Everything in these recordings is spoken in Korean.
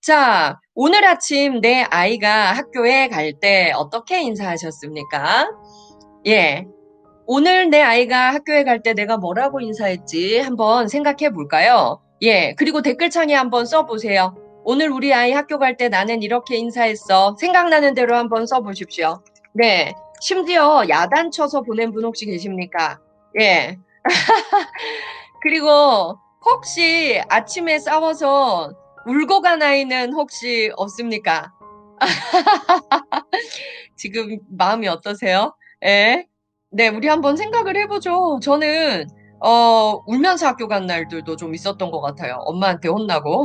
자, 오늘 아침 내 아이가 학교에 갈 때 어떻게 인사하셨습니까? 예. 오늘 내 아이가 학교에 갈 때 내가 뭐라고 인사했지? 한번 생각해 볼까요? 예. 그리고 댓글창에 한번 써보세요. 오늘 우리 아이 학교 갈 때 나는 이렇게 인사했어. 생각나는 대로 한번 써보십시오. 네. 심지어 야단쳐서 보낸 분 혹시 계십니까? 예. 그리고 혹시 아침에 싸워서 울고 간 아이는 혹시 없습니까? 지금 마음이 어떠세요? 예? 네, 우리 한번 생각을 해보죠. 저는, 울면서 학교 간 날들도 좀 있었던 것 같아요. 엄마한테 혼나고.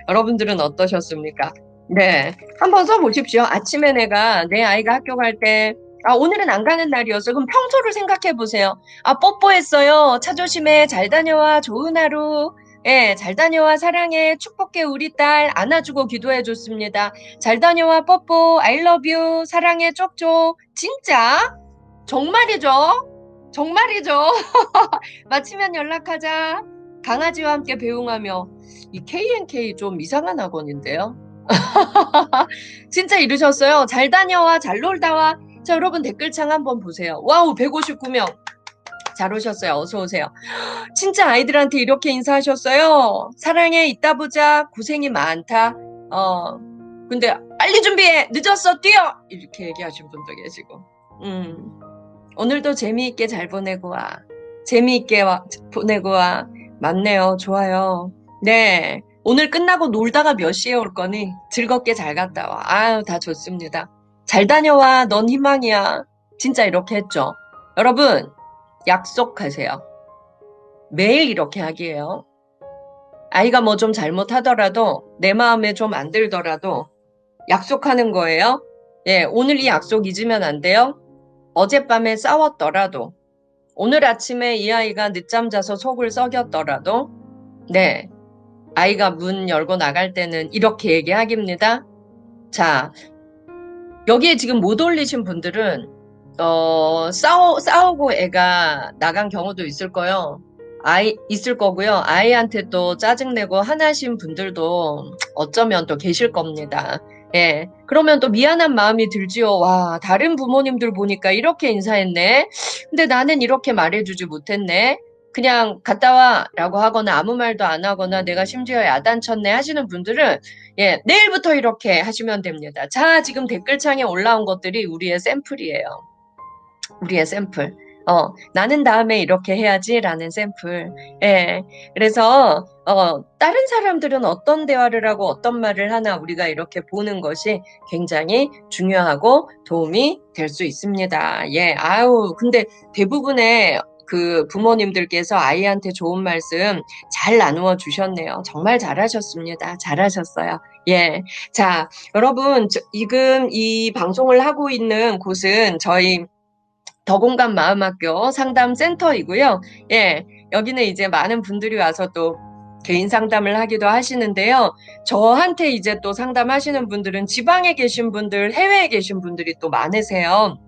여러분들은 어떠셨습니까? 네, 한번 써보십시오. 아침에 내 아이가 학교 갈 때, 아, 오늘은 안 가는 날이었어. 그럼 평소를 생각해 보세요. 아, 뽀뽀했어요. 차 조심해. 잘 다녀와. 좋은 하루. 예, 잘 다녀와. 사랑해. 축복해. 우리 딸. 안아주고 기도해 줬습니다. 잘 다녀와. 뽀뽀. I love you. 사랑해. 쪽쪽. 진짜? 정말이죠? 정말이죠? 마치면 연락하자. 강아지와 함께 배웅하며. 이 KNK 좀 이상한 학원인데요. 진짜 이러셨어요. 잘 다녀와, 잘 놀다 와. 자, 여러분 댓글창 한번 보세요. 와우, 159명. 잘 오셨어요. 어서 오세요. 진짜 아이들한테 이렇게 인사하셨어요. 사랑해, 이따 보자. 고생이 많다. 근데 빨리 준비해. 늦었어. 뛰어. 이렇게 얘기하신 분도 계시고. 오늘도 재미있게 잘 보내고 와. 재미있게 보내고 와. 맞네요. 좋아요. 네. 오늘 끝나고 놀다가 몇 시에 올 거니? 즐겁게 잘 갔다 와. 아유, 다 좋습니다. 잘 다녀와. 넌 희망이야. 진짜 이렇게 했죠. 여러분, 약속하세요. 매일 이렇게 하기예요. 아이가 뭐 좀 잘못하더라도, 내 마음에 좀 안 들더라도, 약속하는 거예요. 예, 오늘 이 약속 잊으면 안 돼요. 어젯밤에 싸웠더라도, 오늘 아침에 이 아이가 늦잠 자서 속을 썩였더라도, 네, 아이가 문 열고 나갈 때는 이렇게 얘기하깁니다. 자, 여기에 지금 못 올리신 분들은, 싸우고 애가 나간 경우도 있을 거요. 있을 거고요. 아이한테 또 짜증내고 화나신 분들도 어쩌면 또 계실 겁니다. 예. 그러면 또 미안한 마음이 들지요. 와, 다른 부모님들 보니까 이렇게 인사했네. 근데 나는 이렇게 말해주지 못했네. 그냥 갔다 와 라고 하거나 아무 말도 안 하거나 내가 심지어 야단쳤네 하시는 분들은 예, 내일부터 이렇게 하시면 됩니다. 자, 지금 댓글창에 올라온 것들이 우리의 샘플이에요. 우리의 샘플. 나는 다음에 이렇게 해야지라는 샘플. 예. 그래서, 다른 사람들은 어떤 대화를 하고 어떤 말을 하나 우리가 이렇게 보는 것이 굉장히 중요하고 도움이 될 수 있습니다. 예. 아유, 근데 대부분의 그 부모님들께서 아이한테 좋은 말씀 잘 나누어 주셨네요. 정말 잘하셨습니다. 잘하셨어요. 예. 자, 여러분, 지금 이 방송을 하고 있는 곳은 저희 더공감 마음학교 상담센터이고요. 예, 여기는 이제 많은 분들이 와서 또 개인 상담을 하기도 하시는데요. 저한테 이제 또 상담하시는 분들은 지방에 계신 분들, 해외에 계신 분들이 또 많으세요.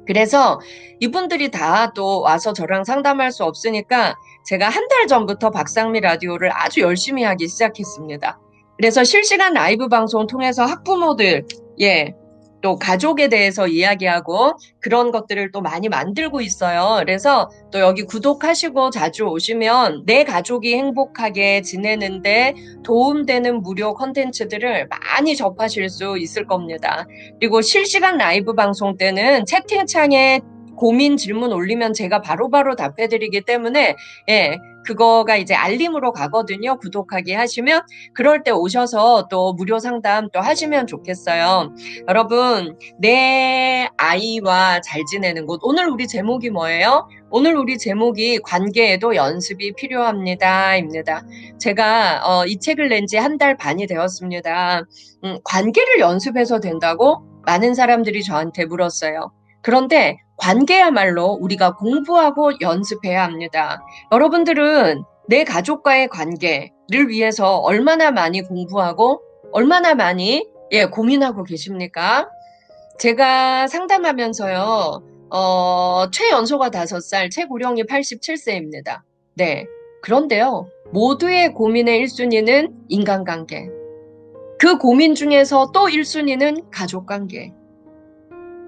그래서 이분들이 다 또 와서 저랑 상담할 수 없으니까 제가 한 달 전부터 박상미 라디오를 아주 열심히 하기 시작했습니다. 그래서 실시간 라이브 방송 통해서 학부모들, 예, 또 가족에 대해서 이야기하고 그런 것들을 또 많이 만들고 있어요. 그래서 또 여기 구독하시고 자주 오시면 내 가족이 행복하게 지내는데 도움되는 무료 컨텐츠들을 많이 접하실 수 있을 겁니다. 그리고 실시간 라이브 방송 때는 채팅창에 고민 질문 올리면 제가 바로바로 답해드리기 때문에 예, 그거가 이제 알림으로 가거든요. 구독하기 하시면 그럴 때 오셔서 또 무료 상담 또 하시면 좋겠어요. 여러분, 내 아이와 잘 지내는 곳. 오늘 우리 제목이 뭐예요? 오늘 우리 제목이 관계에도 연습이 필요합니다. 입니다. 제가 이 책을 낸 지 한 달 반이 되었습니다. 관계를 연습해서 된다고? 많은 사람들이 저한테 물었어요. 그런데 관계야말로 우리가 공부하고 연습해야 합니다. 여러분들은 내 가족과의 관계를 위해서 얼마나 많이 공부하고 얼마나 많이 고민하고 계십니까? 제가 상담하면서요, 최연소가 5살, 최고령이 87세입니다. 네. 그런데요, 모두의 고민의 1순위는 인간관계. 그 고민 중에서 또 1순위는 가족관계.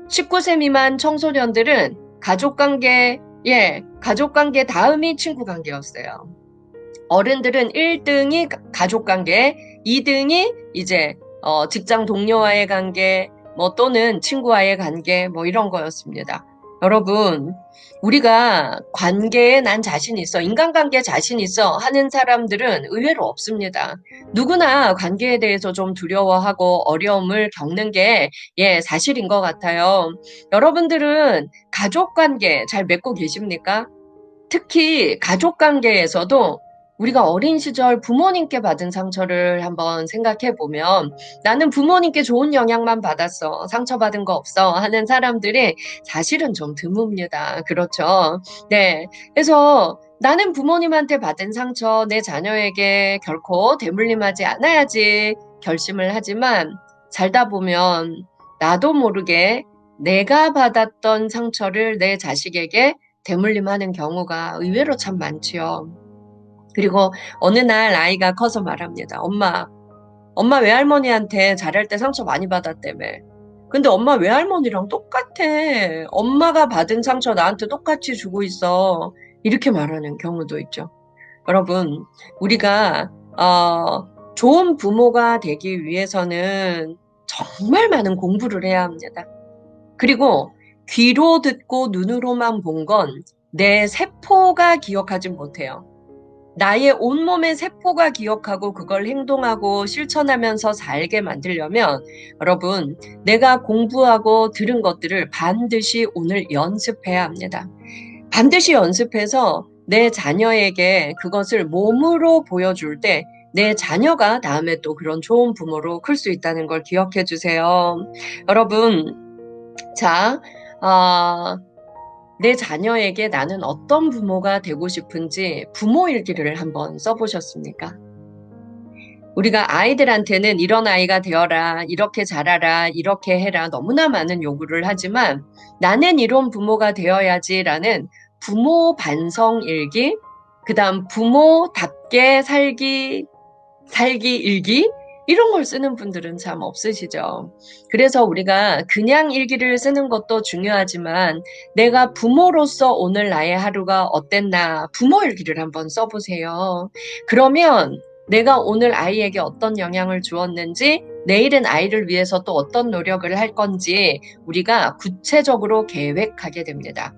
19세 미만 청소년들은 가족관계, 가족관계 다음이 친구관계였어요. 어른들은 1등이 가족관계, 2등이 이제 직장 동료와의 관계, 뭐 또는 친구와의 관계, 뭐 이런 거였습니다. 여러분, 우리가 관계에 난 자신 있어, 인간관계에 자신 있어 하는 사람들은 의외로 없습니다. 누구나 관계에 대해서 좀 두려워하고 어려움을 겪는 게 사실인 것 같아요. 여러분들은 가족관계 잘 맺고 계십니까? 특히 가족관계에서도 우리가 어린 시절 부모님께 받은 상처를 한번 생각해 보면 나는 부모님께 좋은 영향만 받았어. 상처받은 거 없어. 하는 사람들이 사실은 좀 드뭅니다. 그렇죠. 네. 그래서 나는 부모님한테 받은 상처 내 자녀에게 결코 대물림하지 않아야지 결심을 하지만 살다 보면 나도 모르게 내가 받았던 상처를 내 자식에게 대물림하는 경우가 의외로 참 많지요. 그리고 어느 날 아이가 커서 말합니다. 엄마 외할머니한테 잘할 때 상처 많이 받았다며. 근데 엄마 외할머니랑 똑같아. 엄마가 받은 상처 나한테 똑같이 주고 있어. 이렇게 말하는 경우도 있죠. 여러분, 우리가 좋은 부모가 되기 위해서는 정말 많은 공부를 해야 합니다. 그리고 귀로 듣고 눈으로만 본 건 내 세포가 기억하진 못해요. 나의 온몸의 세포가 기억하고 그걸 행동하고 실천하면서 살게 만들려면 여러분, 내가 공부하고 들은 것들을 반드시 오늘 연습해야 합니다. 반드시 연습해서 내 자녀에게 그것을 몸으로 보여줄 때 내 자녀가 다음에 또 그런 좋은 부모로 클 수 있다는 걸 기억해 주세요. 여러분, 자, 내 자녀에게 나는 어떤 부모가 되고 싶은지 부모 일기를 한번 써보셨습니까? 우리가 아이들한테는 이런 아이가 되어라, 이렇게 자라라, 이렇게 해라 너무나 많은 요구를 하지만 나는 이런 부모가 되어야지라는 부모 반성 일기, 그 다음 부모답게 살기 일기, 이런 걸 쓰는 분들은 참 없으시죠. 그래서 우리가 그냥 일기를 쓰는 것도 중요하지만 내가 부모로서 오늘 나의 하루가 어땠나 부모 일기를 한번 써보세요. 그러면 내가 오늘 아이에게 어떤 영향을 주었는지 내일은 아이를 위해서 또 어떤 노력을 할 건지 우리가 구체적으로 계획하게 됩니다.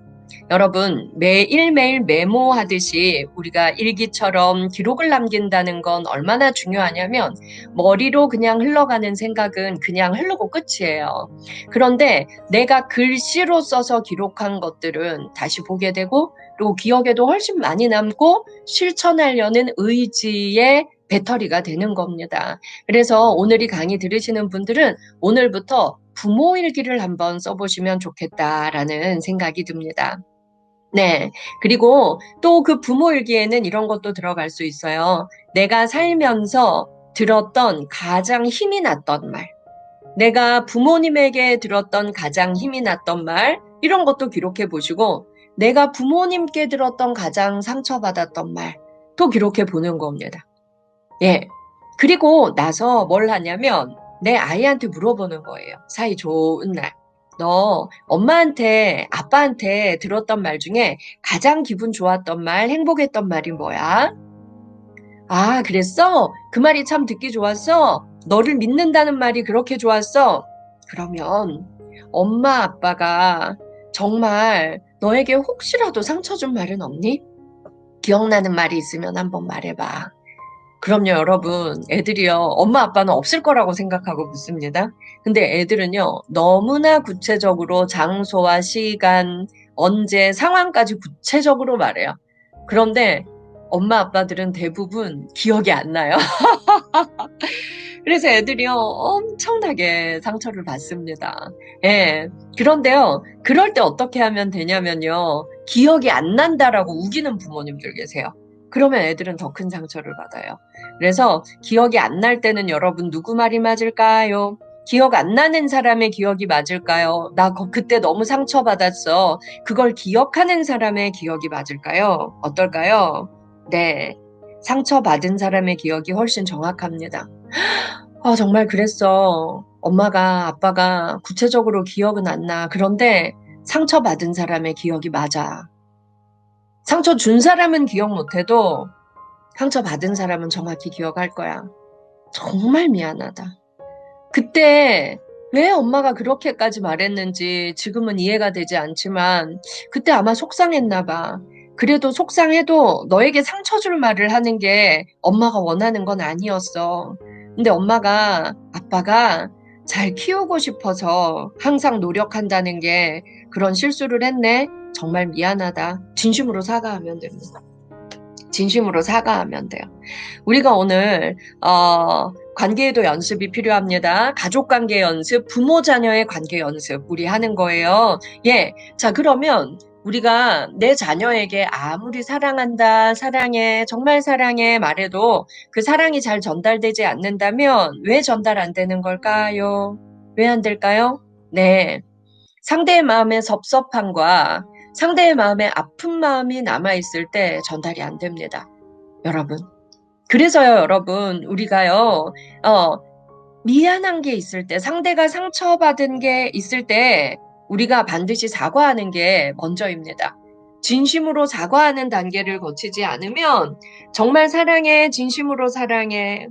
여러분, 매일매일 메모하듯이 우리가 일기처럼 기록을 남긴다는 건 얼마나 중요하냐면 머리로 그냥 흘러가는 생각은 그냥 흐르고 끝이에요. 그런데 내가 글씨로 써서 기록한 것들은 다시 보게 되고 또 기억에도 훨씬 많이 남고 실천하려는 의지의 배터리가 되는 겁니다. 그래서 오늘 이 강의 들으시는 분들은 오늘부터 부모 일기를 한번 써보시면 좋겠다라는 생각이 듭니다. 네. 그리고 또 그 부모 일기에는 이런 것도 들어갈 수 있어요. 내가 살면서 들었던 가장 힘이 났던 말. 내가 부모님에게 들었던 가장 힘이 났던 말. 이런 것도 기록해 보시고, 내가 부모님께 들었던 가장 상처받았던 말. 또 기록해 보는 겁니다. 예. 그리고 나서 뭘 하냐면, 내 아이한테 물어보는 거예요. 사이 좋은 날. 너 엄마한테, 아빠한테 들었던 말 중에 가장 기분 좋았던 말, 행복했던 말이 뭐야? 아, 그랬어? 그 말이 참 듣기 좋았어? 너를 믿는다는 말이 그렇게 좋았어? 그러면 엄마, 아빠가 정말 너에게 혹시라도 상처 준 말은 없니? 기억나는 말이 있으면 한번 말해봐. 그럼요, 여러분. 애들이요, 엄마, 아빠는 없을 거라고 생각하고 묻습니다. 근데 애들은요, 너무나 구체적으로 장소와 시간, 언제, 상황까지 구체적으로 말해요. 그런데 엄마, 아빠들은 대부분 기억이 안 나요. 그래서 애들이요, 엄청나게 상처를 받습니다. 예. 그런데요, 그럴 때 어떻게 하면 되냐면요, 기억이 안 난다라고 우기는 부모님들 계세요. 그러면 애들은 더 큰 상처를 받아요. 그래서 기억이 안 날 때는 여러분 누구 말이 맞을까요? 기억 안 나는 사람의 기억이 맞을까요? 나 그때 너무 상처받았어. 그걸 기억하는 사람의 기억이 맞을까요? 어떨까요? 네. 상처받은 사람의 기억이 훨씬 정확합니다. 정말 그랬어. 엄마가, 아빠가 구체적으로 기억은 안 나. 그런데 상처받은 사람의 기억이 맞아. 상처 준 사람은 기억 못해도 상처받은 사람은 정확히 기억할 거야. 정말 미안하다. 그때 왜 엄마가 그렇게까지 말했는지 지금은 이해가 되지 않지만 그때 아마 속상했나 봐. 그래도 속상해도 너에게 상처 줄 말을 하는 게 엄마가 원하는 건 아니었어. 근데 엄마가, 아빠가 잘 키우고 싶어서 항상 노력한다는 게 그런 실수를 했네. 정말 미안하다. 진심으로 사과하면 됩니다. 진심으로 사과하면 돼요. 우리가 오늘 관계에도 연습이 필요합니다. 가족 관계 연습, 부모 자녀의 관계 연습 우리 하는 거예요. 예. 자, 그러면 우리가 내 자녀에게 아무리 사랑한다, 사랑해, 정말 사랑해 말해도 그 사랑이 잘 전달되지 않는다면 왜 전달 안 되는 걸까요? 왜 안 될까요? 네. 상대의 마음의 섭섭함과 상대의 마음의 아픈 마음이 남아있을 때 전달이 안 됩니다. 여러분. 그래서요, 여러분, 우리가요, 미안한 게 있을 때, 상대가 상처받은 게 있을 때, 우리가 반드시 사과하는 게 먼저입니다. 진심으로 사과하는 단계를 거치지 않으면, 정말 사랑해, 진심으로 사랑해,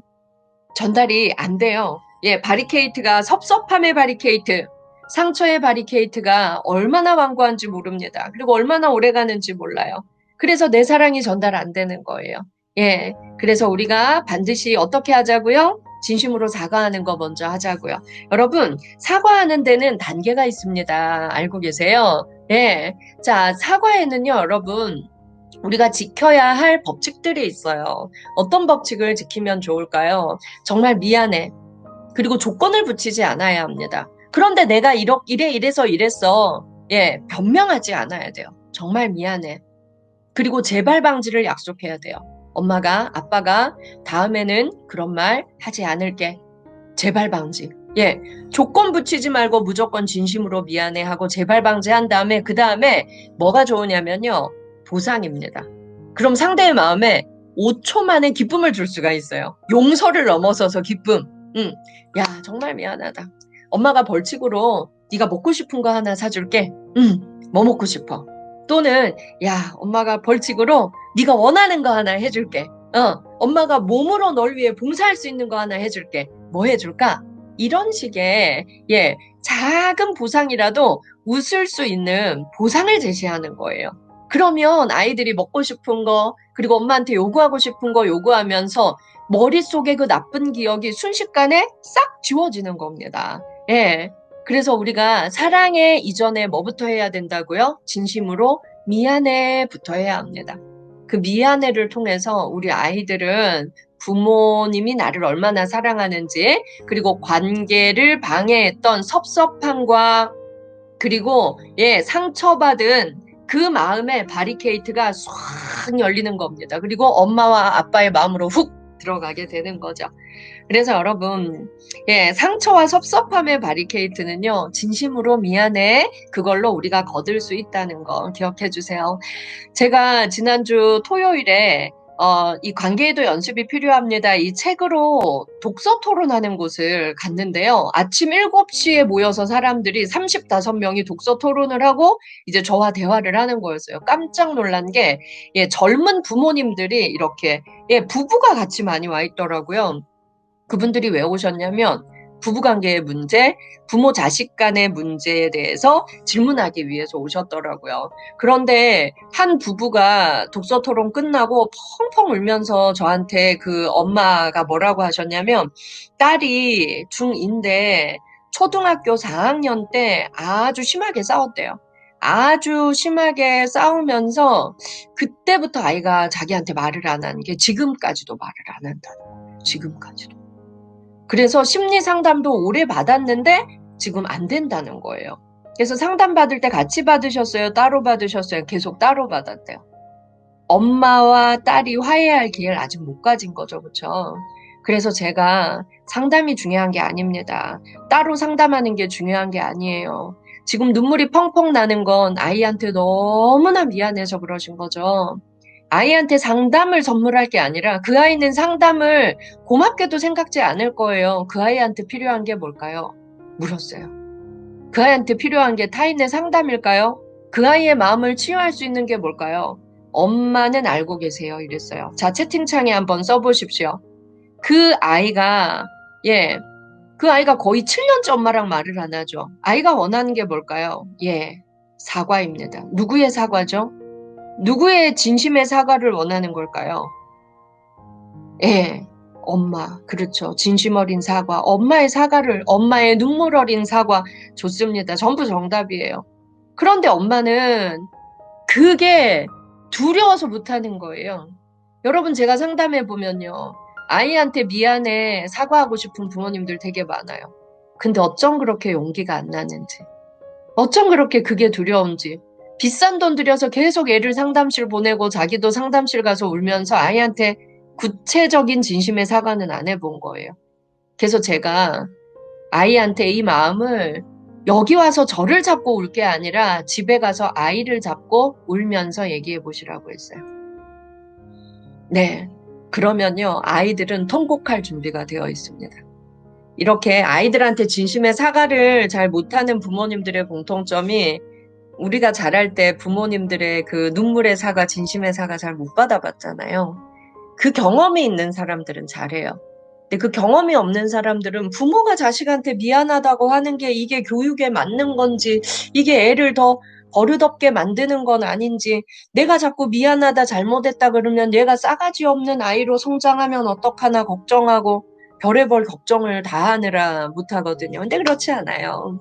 전달이 안 돼요. 예, 바리케이트가 섭섭함의 바리케이트, 상처의 바리케이트가 얼마나 완고한지 모릅니다. 그리고 얼마나 오래 가는지 몰라요. 그래서 내 사랑이 전달 안 되는 거예요. 예, 그래서 우리가 반드시 어떻게 하자고요? 진심으로 사과하는 거 먼저 하자고요. 여러분, 사과하는 데는 단계가 있습니다. 알고 계세요? 예. 자, 사과에는요, 여러분, 우리가 지켜야 할 법칙들이 있어요. 어떤 법칙을 지키면 좋을까요? 정말 미안해. 그리고 조건을 붙이지 않아야 합니다. 그런데 내가 이래서 이랬어. 예, 변명하지 않아야 돼요. 정말 미안해. 그리고 재발 방지를 약속해야 돼요. 엄마가, 아빠가 다음에는 그런 말 하지 않을게. 재발 방지. 예, 조건 붙이지 말고 무조건 진심으로 미안해 하고 재발 방지한 다음에 그 다음에 뭐가 좋으냐면요. 보상입니다. 그럼 상대의 마음에 5초 만에 기쁨을 줄 수가 있어요. 용서를 넘어서서 기쁨. 야, 정말 미안하다. 엄마가 벌칙으로 네가 먹고 싶은 거 하나 사줄게. 뭐 먹고 싶어? 또는 야, 엄마가 벌칙으로 네가 원하는 거 하나 해줄게. 엄마가 몸으로 널 위해 봉사할 수 있는 거 하나 해줄게. 뭐 해줄까? 이런 식의 예, 작은 보상이라도 웃을 수 있는 보상을 제시하는 거예요. 그러면 아이들이 먹고 싶은 거, 그리고 엄마한테 요구하고 싶은 거 요구하면서 머릿속에 그 나쁜 기억이 순식간에 싹 지워지는 겁니다. 예. 그래서 우리가 사랑해 이전에 뭐부터 해야 된다고요? 진심으로 미안해부터 해야 합니다. 그 미안해를 통해서 우리 아이들은 부모님이 나를 얼마나 사랑하는지, 그리고 관계를 방해했던 섭섭함과 그리고 예, 상처받은 그 마음의 바리케이트가 swag 열리는 겁니다. 그리고 엄마와 아빠의 마음으로 훅 들어가게 되는 거죠. 그래서 여러분, 예, 상처와 섭섭함의 바리케이트는요, 진심으로 미안해. 그걸로 우리가 거둘 수 있다는 거 기억해 주세요. 제가 지난주 토요일에 이 관계에도 연습이 필요합니다. 이 책으로 독서 토론하는 곳을 갔는데요. 아침 7시에 모여서 사람들이 35명이 독서 토론을 하고 이제 저와 대화를 하는 거였어요. 깜짝 놀란 게 예, 젊은 부모님들이 이렇게 예, 부부가 같이 많이 와 있더라고요. 그분들이 왜 오셨냐면 부부관계의 문제, 부모 자식 간의 문제에 대해서 질문하기 위해서 오셨더라고요. 그런데 한 부부가 독서 토론 끝나고 펑펑 울면서 저한테 그 엄마가 뭐라고 하셨냐면 딸이 중2인데 초등학교 4학년 때 아주 심하게 싸웠대요. 아주 심하게 싸우면서 그때부터 아이가 자기한테 말을 안 하는 게 지금까지도 말을 안 한다는 거예요. 지금까지도. 그래서 심리 상담도 오래 받았는데 지금 안 된다는 거예요. 그래서 상담 받을 때 같이 받으셨어요? 따로 받으셨어요? 계속 따로 받았대요. 엄마와 딸이 화해할 기회를 아직 못 가진 거죠. 그렇죠? 그래서 제가 상담이 중요한 게 아닙니다. 따로 상담하는 게 중요한 게 아니에요. 지금 눈물이 펑펑 나는 건 아이한테 너무나 미안해서 그러신 거죠. 아이한테 상담을 선물할 게 아니라 그 아이는 상담을 고맙게도 생각지 않을 거예요. 그 아이한테 필요한 게 뭘까요? 물었어요. 그 아이한테 필요한 게 타인의 상담일까요? 그 아이의 마음을 치유할 수 있는 게 뭘까요? 엄마는 알고 계세요. 이랬어요. 자, 채팅창에 한번 써보십시오. 그 아이가, 예, 그 아이가 거의 7년째 엄마랑 말을 안 하죠. 아이가 원하는 게 뭘까요? 예, 사과입니다. 누구의 사과죠? 누구의 진심의 사과를 원하는 걸까요? 예, 엄마. 그렇죠. 진심 어린 사과. 엄마의 사과를, 엄마의 눈물 어린 사과. 좋습니다. 전부 정답이에요. 그런데 엄마는 그게 두려워서 못하는 거예요. 여러분, 제가 상담해 보면요. 아이한테 미안해 사과하고 싶은 부모님들 되게 많아요. 근데 어쩜 그렇게 용기가 안 나는지. 어쩜 그렇게 그게 두려운지. 비싼 돈 들여서 계속 애를 상담실 보내고 자기도 상담실 가서 울면서 아이한테 구체적인 진심의 사과는 안 해본 거예요. 그래서 제가 아이한테 이 마음을 여기 와서 저를 잡고 울 게 아니라 집에 가서 아이를 잡고 울면서 얘기해 보시라고 했어요. 네. 그러면요, 아이들은 통곡할 준비가 되어 있습니다. 이렇게 아이들한테 진심의 사과를 잘 못하는 부모님들의 공통점이 우리가 자랄 때 부모님들의 그 눈물의 사과, 진심의 사과 잘 못 받아봤잖아요. 그 경험이 있는 사람들은 잘해요. 근데 그 경험이 없는 사람들은 부모가 자식한테 미안하다고 하는 게 이게 교육에 맞는 건지, 이게 애를 더 버릇없게 만드는 건 아닌지, 내가 자꾸 미안하다, 잘못했다 그러면 얘가 싸가지 없는 아이로 성장하면 어떡하나 걱정하고 별의별 걱정을 다 하느라 못하거든요. 근데 그렇지 않아요.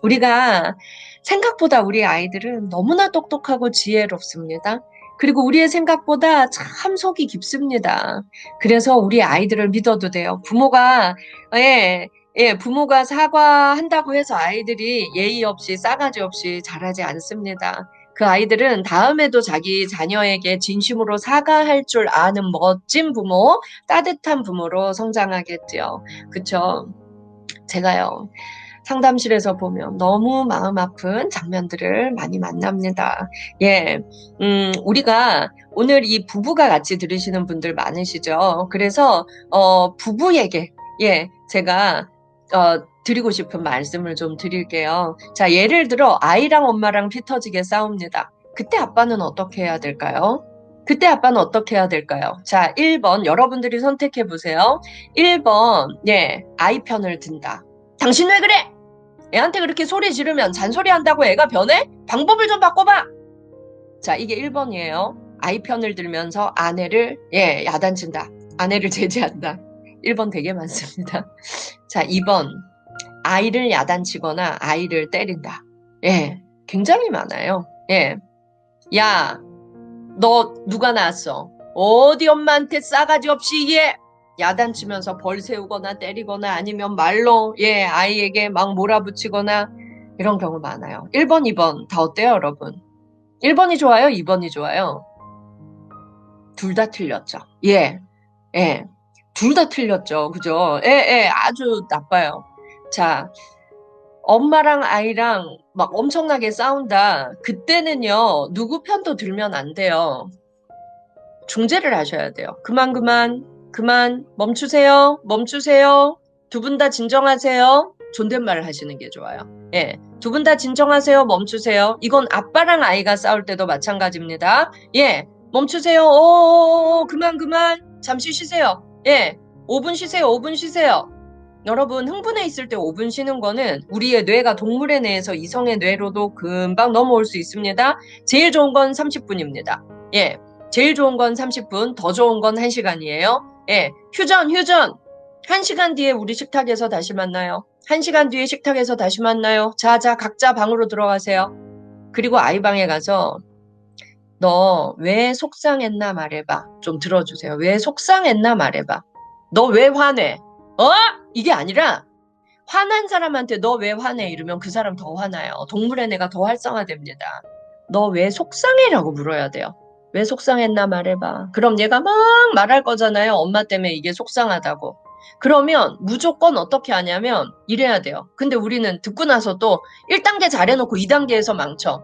우리가 생각보다 우리 아이들은 너무나 똑똑하고 지혜롭습니다. 그리고 우리의 생각보다 참 속이 깊습니다. 그래서 우리 아이들을 믿어도 돼요. 부모가, 부모가 사과한다고 해서 아이들이 예의 없이 싸가지 없이 자라지 않습니다. 그 아이들은 다음에도 자기 자녀에게 진심으로 사과할 줄 아는 멋진 부모, 따뜻한 부모로 성장하겠죠. 그쵸? 제가요. 상담실에서 보면 너무 마음 아픈 장면들을 많이 만납니다. 예, 우리가 오늘 이 부부가 같이 들으시는 분들 많으시죠? 그래서, 부부에게, 예, 제가, 드리고 싶은 말씀을 좀 드릴게요. 자, 예를 들어, 아이랑 엄마랑 피 터지게 싸웁니다. 그때 아빠는 어떻게 해야 될까요? 그때 아빠는 어떻게 해야 될까요? 자, 1번, 여러분들이 선택해 보세요. 1번, 예, 아이 편을 든다. 당신 왜 그래? 애한테 그렇게 소리 지르면 잔소리 한다고 애가 변해? 방법을 좀 바꿔봐! 자, 이게 1번이에요. 아이 편을 들면서 아내를, 야단친다. 아내를 제지한다. 1번 되게 많습니다. 자, 2번. 아이를 야단치거나 아이를 때린다. 예, 굉장히 많아요. 예. 야, 너 누가 낳았어? 어디 엄마한테 싸가지 없이 야단치면서 벌 세우거나 때리거나 아니면 말로 아이에게 막 몰아붙이거나 이런 경우 많아요. 1번, 2번 다 어때요, 여러분? 1번이 좋아요? 2번이 좋아요? 둘 다 틀렸죠. 예. 둘 다 틀렸죠. 그죠? 아주 나빠요. 자, 엄마랑 아이랑 막 엄청나게 싸운다. 그때는요, 누구 편도 들면 안 돼요. 중재를 하셔야 돼요. 그만, 멈추세요. 두 분 다 진정하세요. 존댓말을 하시는 게 좋아요. 예. 두 분 다 진정하세요. 멈추세요. 이건 아빠랑 아이가 싸울 때도 마찬가지입니다. 예. 멈추세요. 그만. 잠시 쉬세요. 예. 5분 쉬세요. 여러분, 흥분해 있을 때 5분 쉬는 거는 우리의 뇌가 동물의 뇌에서 이성의 뇌로도 금방 넘어올 수 있습니다. 제일 좋은 건 30분입니다. 예. 제일 좋은 건 30분, 더 좋은 건 1시간이에요. 예. 휴전. 1시간 뒤에 우리 식탁에서 다시 만나요. 1시간 뒤에 식탁에서 다시 만나요. 자, 각자 방으로 들어가세요. 그리고 아이 방에 가서 너 왜 속상했나 말해봐. 좀 들어주세요. 왜 속상했나 말해봐. 너 왜 화내? 이게 아니라 화난 사람한테 너 왜 화내? 이러면 그 사람 더 화나요. 동물의 뇌가 더 활성화됩니다. 너 왜 속상해? 라고 물어야 돼요. 왜 속상했나 말해봐. 그럼 얘가 막 말할 거잖아요. 엄마 때문에 이게 속상하다고. 그러면 무조건 어떻게 하냐면 이래야 돼요. 근데 우리는 듣고 나서 또 1단계 잘해놓고 2단계에서 망쳐.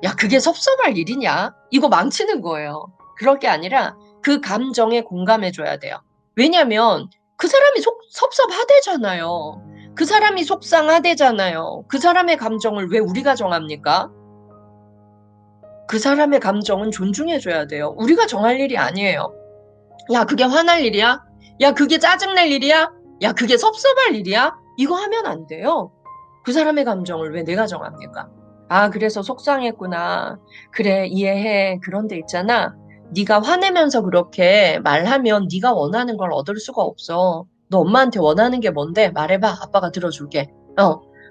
야, 그게 섭섭할 일이냐? 이거 망치는 거예요. 그럴 게 아니라 그 감정에 공감해줘야 돼요. 왜냐면 그 사람이 섭섭하대잖아요. 그 사람이 속상하대잖아요. 그 사람의 감정을 왜 우리가 정합니까? 그 사람의 감정은 존중해줘야 돼요. 우리가 정할 일이 아니에요. 야, 그게 화날 일이야? 야, 그게 짜증낼 일이야? 야, 그게 섭섭할 일이야? 이거 하면 안 돼요. 그 사람의 감정을 왜 내가 정합니까? 아, 그래서 속상했구나. 그래, 이해해. 그런데 있잖아. 네가 화내면서 그렇게 말하면 네가 원하는 걸 얻을 수가 없어. 너 엄마한테 원하는 게 뭔데? 말해봐. 아빠가 들어줄게.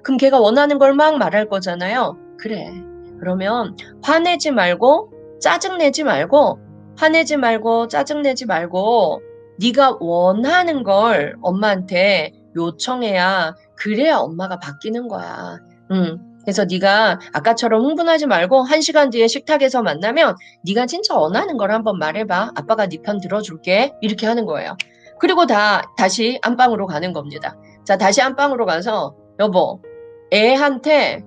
그럼 걔가 원하는 걸 막 말할 거잖아요. 그래. 그러면 화내지 말고 짜증내지 말고 화내지 말고 짜증내지 말고 네가 원하는 걸 엄마한테 요청해야 그래야 엄마가 바뀌는 거야. 그래서 네가 아까처럼 흥분하지 말고 1시간 뒤에 식탁에서 만나면 네가 진짜 원하는 걸 한번 말해봐. 아빠가 네 편 들어줄게. 이렇게 하는 거예요. 그리고 다시 안방으로 가는 겁니다. 자, 다시 안방으로 가서 여보, 애한테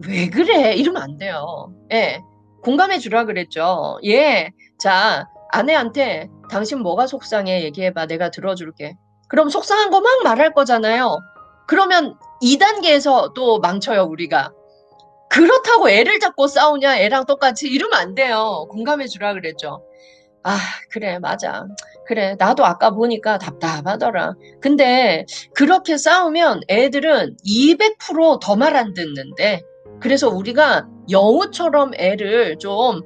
왜 그래? 이러면 안 돼요. 예. 공감해 주라 그랬죠. 예. 자, 아내한테 당신 뭐가 속상해? 얘기해봐. 내가 들어줄게. 그럼 속상한 거 막 말할 거잖아요. 그러면 2단계에서 또 망쳐요, 우리가. 그렇다고 애를 잡고 싸우냐? 애랑 똑같이 이러면 안 돼요. 공감해 주라 그랬죠. 아, 그래, 맞아. 그래, 나도 아까 보니까 답답하더라. 근데 그렇게 싸우면 애들은 200%더 말 안 듣는데. 그래서 우리가 여우처럼 애를 좀,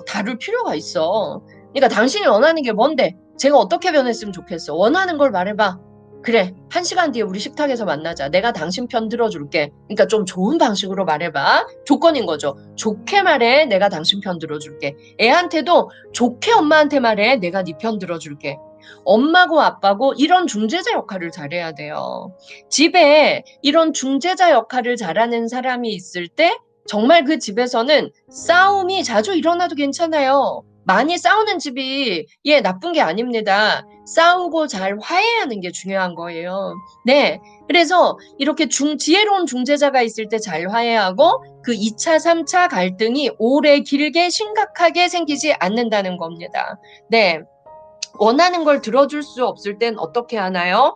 다룰 필요가 있어. 그러니까 당신이 원하는 게 뭔데? 제가 어떻게 변했으면 좋겠어? 원하는 걸 말해봐. 그래, 1시간 뒤에 우리 식탁에서 만나자. 내가 당신 편 들어줄게. 그러니까 좀 좋은 방식으로 말해봐. 조건인 거죠. 좋게 말해. 내가 당신 편 들어줄게. 애한테도 좋게 엄마한테 말해. 내가 네 편 들어줄게. 엄마고 아빠고 이런 중재자 역할을 잘해야 돼요. 집에 이런 중재자 역할을 잘하는 사람이 있을 때 정말 그 집에서는 싸움이 자주 일어나도 괜찮아요. 많이 싸우는 집이 나쁜 게 아닙니다. 싸우고 잘 화해하는 게 중요한 거예요. 네. 그래서 이렇게 지혜로운 중재자가 있을 때 잘 화해하고 그 2차, 3차 갈등이 오래 길게 심각하게 생기지 않는다는 겁니다. 네. 원하는 걸 들어줄 수 없을 땐 어떻게 하나요?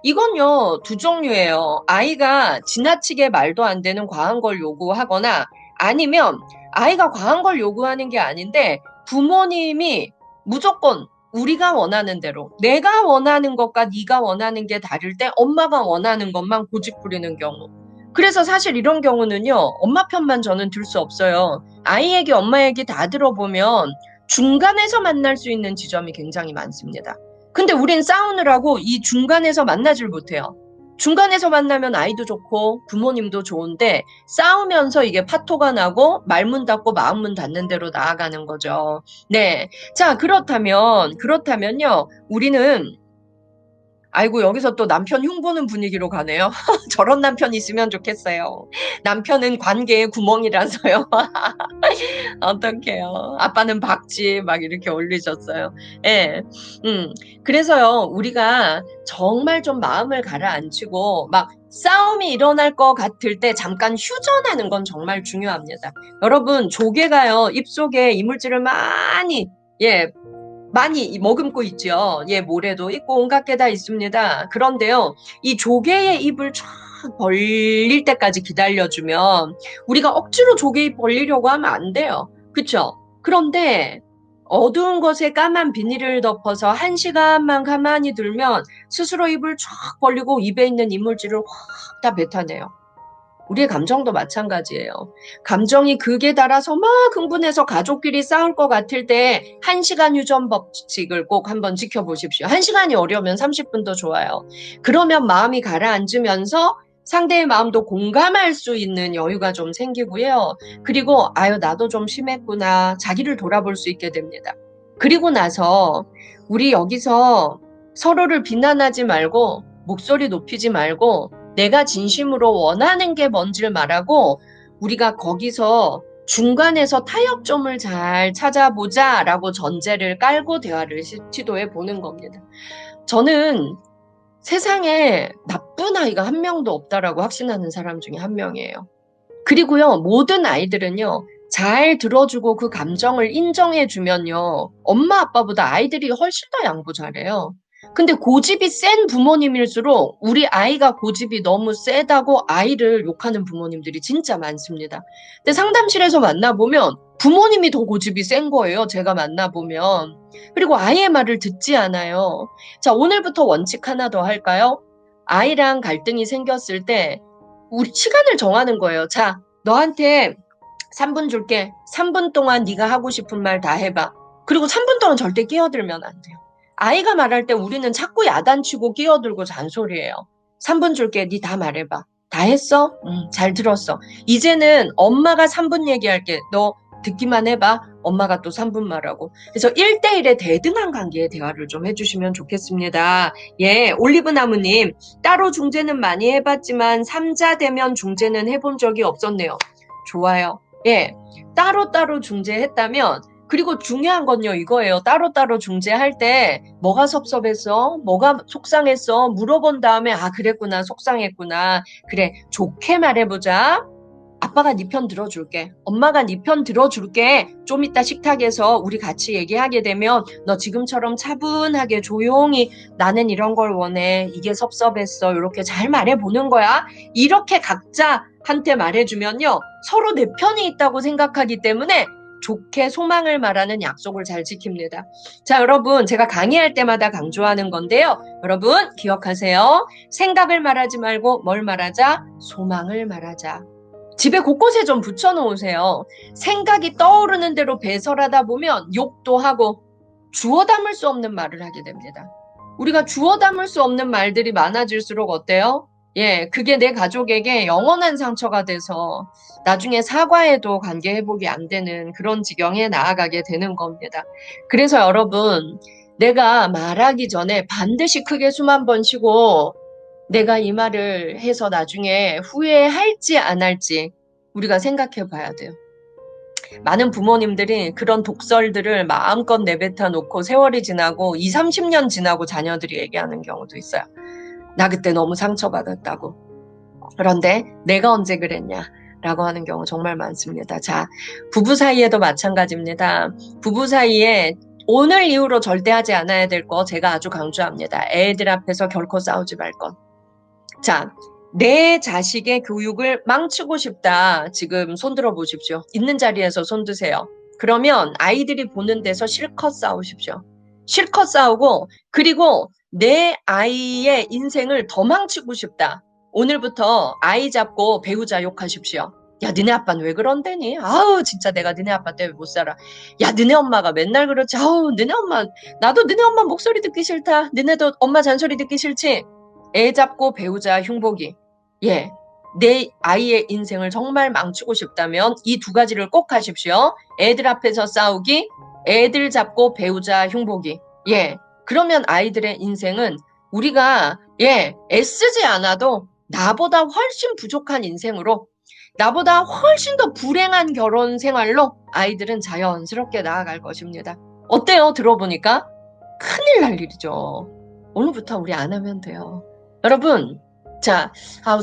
이건요, 두 종류예요. 아이가 지나치게 말도 안 되는 과한 걸 요구하거나 아니면 아이가 과한 걸 요구하는 게 아닌데 부모님이 무조건 우리가 원하는 대로 내가 원하는 것과 네가 원하는 게 다를 때 엄마가 원하는 것만 고집 부리는 경우. 그래서 사실 이런 경우는요, 엄마 편만 저는 들 수 없어요. 아이 얘기, 엄마 얘기 다 들어보면 중간에서 만날 수 있는 지점이 굉장히 많습니다. 근데 우린 싸우느라고 이 중간에서 만나질 못해요. 중간에서 만나면 아이도 좋고 부모님도 좋은데 싸우면서 이게 파토가 나고 말문 닫고 마음문 닫는 대로 나아가는 거죠. 네. 자, 그렇다면요. 우리는 아이고, 여기서 또 남편 흉보는 분위기로 가네요. 저런 남편 있으면 좋겠어요. 남편은 관계의 구멍이라서요. 어떡해요. 아빠는 박쥐 막 이렇게 올리셨어요. 예. 그래서요, 우리가 정말 좀 마음을 가라앉히고 막 싸움이 일어날 것 같을 때 잠깐 휴전하는 건 정말 중요합니다. 여러분, 조개가요, 입속에 이물질을 많이 머금고 있죠. 모래도 있고 온갖 게 다 있습니다. 그런데요, 이 조개의 입을 쫙 벌릴 때까지 기다려주면 우리가 억지로 조개 입 벌리려고 하면 안 돼요. 그쵸? 그런데 어두운 곳에 까만 비닐을 덮어서 1시간만 가만히 들면 스스로 입을 쫙 벌리고 입에 있는 이물질을 확 다 뱉어내요. 우리의 감정도 마찬가지예요. 감정이 극에 달아서 막 흥분해서 가족끼리 싸울 것 같을 때 1시간 휴전 법칙을 꼭 한번 지켜보십시오. 1시간이 어려우면 30분도 좋아요. 그러면 마음이 가라앉으면서 상대의 마음도 공감할 수 있는 여유가 좀 생기고요. 그리고 아유, 나도 좀 심했구나. 자기를 돌아볼 수 있게 됩니다. 그리고 나서 우리 여기서 서로를 비난하지 말고 목소리 높이지 말고 내가 진심으로 원하는 게 뭔지를 말하고 우리가 거기서 중간에서 타협점을 잘 찾아보자라고 전제를 깔고 대화를 시도해 보는 겁니다. 저는 세상에 나쁜 아이가 한 명도 없다라고 확신하는 사람 중에 한 명이에요. 그리고요, 모든 아이들은요, 잘 들어주고 그 감정을 인정해주면요. 엄마, 아빠보다 아이들이 훨씬 더 양보 잘해요. 근데 고집이 센 부모님일수록 우리 아이가 고집이 너무 세다고 아이를 욕하는 부모님들이 진짜 많습니다. 근데 상담실에서 만나보면 부모님이 더 고집이 센 거예요. 제가 만나보면. 그리고 아이의 말을 듣지 않아요. 자, 오늘부터 원칙 하나 더 할까요? 아이랑 갈등이 생겼을 때 우리 시간을 정하는 거예요. 자, 너한테 3분 줄게. 3분 동안 네가 하고 싶은 말 다 해봐. 그리고 3분 동안 절대 끼어들면 안 돼요. 아이가 말할 때 우리는 자꾸 야단치고 끼어들고 잔소리해요. 3분 줄게. 네 다 말해봐. 다 했어? 응, 잘 들었어. 이제는 엄마가 3분 얘기할게. 너 듣기만 해봐. 엄마가 또 3분 말하고. 그래서 1대1의 대등한 관계의 대화를 좀 해주시면 좋겠습니다. 예, 올리브나무님. 따로 중재는 많이 해봤지만 3자 대면 중재는 해본 적이 없었네요. 좋아요. 예, 따로따로 중재했다면, 그리고 중요한 건요, 이거예요. 따로따로 중재할 때, 뭐가 섭섭했어? 뭐가 속상했어? 물어본 다음에, 아, 그랬구나, 속상했구나. 그래, 좋게 말해보자. 아빠가 네 편 들어줄게. 엄마가 네 편 들어줄게. 좀 이따 식탁에서 우리 같이 얘기하게 되면 너 지금처럼 차분하게 조용히 나는 이런 걸 원해. 이게 섭섭했어. 이렇게 잘 말해보는 거야. 이렇게 각자한테 말해주면요. 서로 내 편이 있다고 생각하기 때문에 좋게 소망을 말하는 약속을 잘 지킵니다. 자, 여러분, 제가 강의할 때마다 강조하는 건데요. 여러분, 기억하세요. 생각을 말하지 말고 뭘 말하자? 소망을 말하자. 집에 곳곳에 좀 붙여놓으세요. 생각이 떠오르는 대로 배설하다 보면 욕도 하고 주워 담을 수 없는 말을 하게 됩니다. 우리가 주워 담을 수 없는 말들이 많아질수록 어때요? 예, 그게 내 가족에게 영원한 상처가 돼서 나중에 사과해도 관계 회복이 안 되는 그런 지경에 나아가게 되는 겁니다. 그래서 여러분, 내가 말하기 전에 반드시 크게 숨 한 번 쉬고 내가 이 말을 해서 나중에 후회할지 안 할지 우리가 생각해 봐야 돼요. 많은 부모님들이 그런 독설들을 마음껏 내뱉어 놓고 세월이 지나고 2, 30년 지나고 자녀들이 얘기하는 경우도 있어요. 나 그때 너무 상처받았다고. 그런데 내가 언제 그랬냐? 라고 하는 경우 정말 많습니다. 자, 부부 사이에도 마찬가지입니다. 부부 사이에 오늘 이후로 절대 하지 않아야 될 거 제가 아주 강조합니다. 애들 앞에서 결코 싸우지 말 것. 자, 내 자식의 교육을 망치고 싶다. 지금 손 들어 보십시오. 있는 자리에서 손 드세요. 그러면 아이들이 보는 데서 실컷 싸우십시오. 실컷 싸우고, 그리고 내 아이의 인생을 더 망치고 싶다. 오늘부터 아이 잡고 배우자 욕하십시오. 야, 너네 아빠는 왜 그런데니? 아우, 진짜 내가 너네 아빠 때문에 못 살아. 야, 너네 엄마가 맨날 그렇지. 아우, 너네 엄마, 나도 너네 엄마 목소리 듣기 싫다. 너네도 엄마 잔소리 듣기 싫지? 애 잡고 배우자 흉보기. 예. 내 아이의 인생을 정말 망치고 싶다면 이 두 가지를 꼭 하십시오. 애들 앞에서 싸우기, 애들 잡고 배우자 흉보기. 예. 그러면 아이들의 인생은 우리가, 예, 애쓰지 않아도 나보다 훨씬 부족한 인생으로, 나보다 훨씬 더 불행한 결혼 생활로 아이들은 자연스럽게 나아갈 것입니다. 어때요? 들어보니까? 큰일 날 일이죠. 오늘부터 우리 안 하면 돼요. 여러분, 자,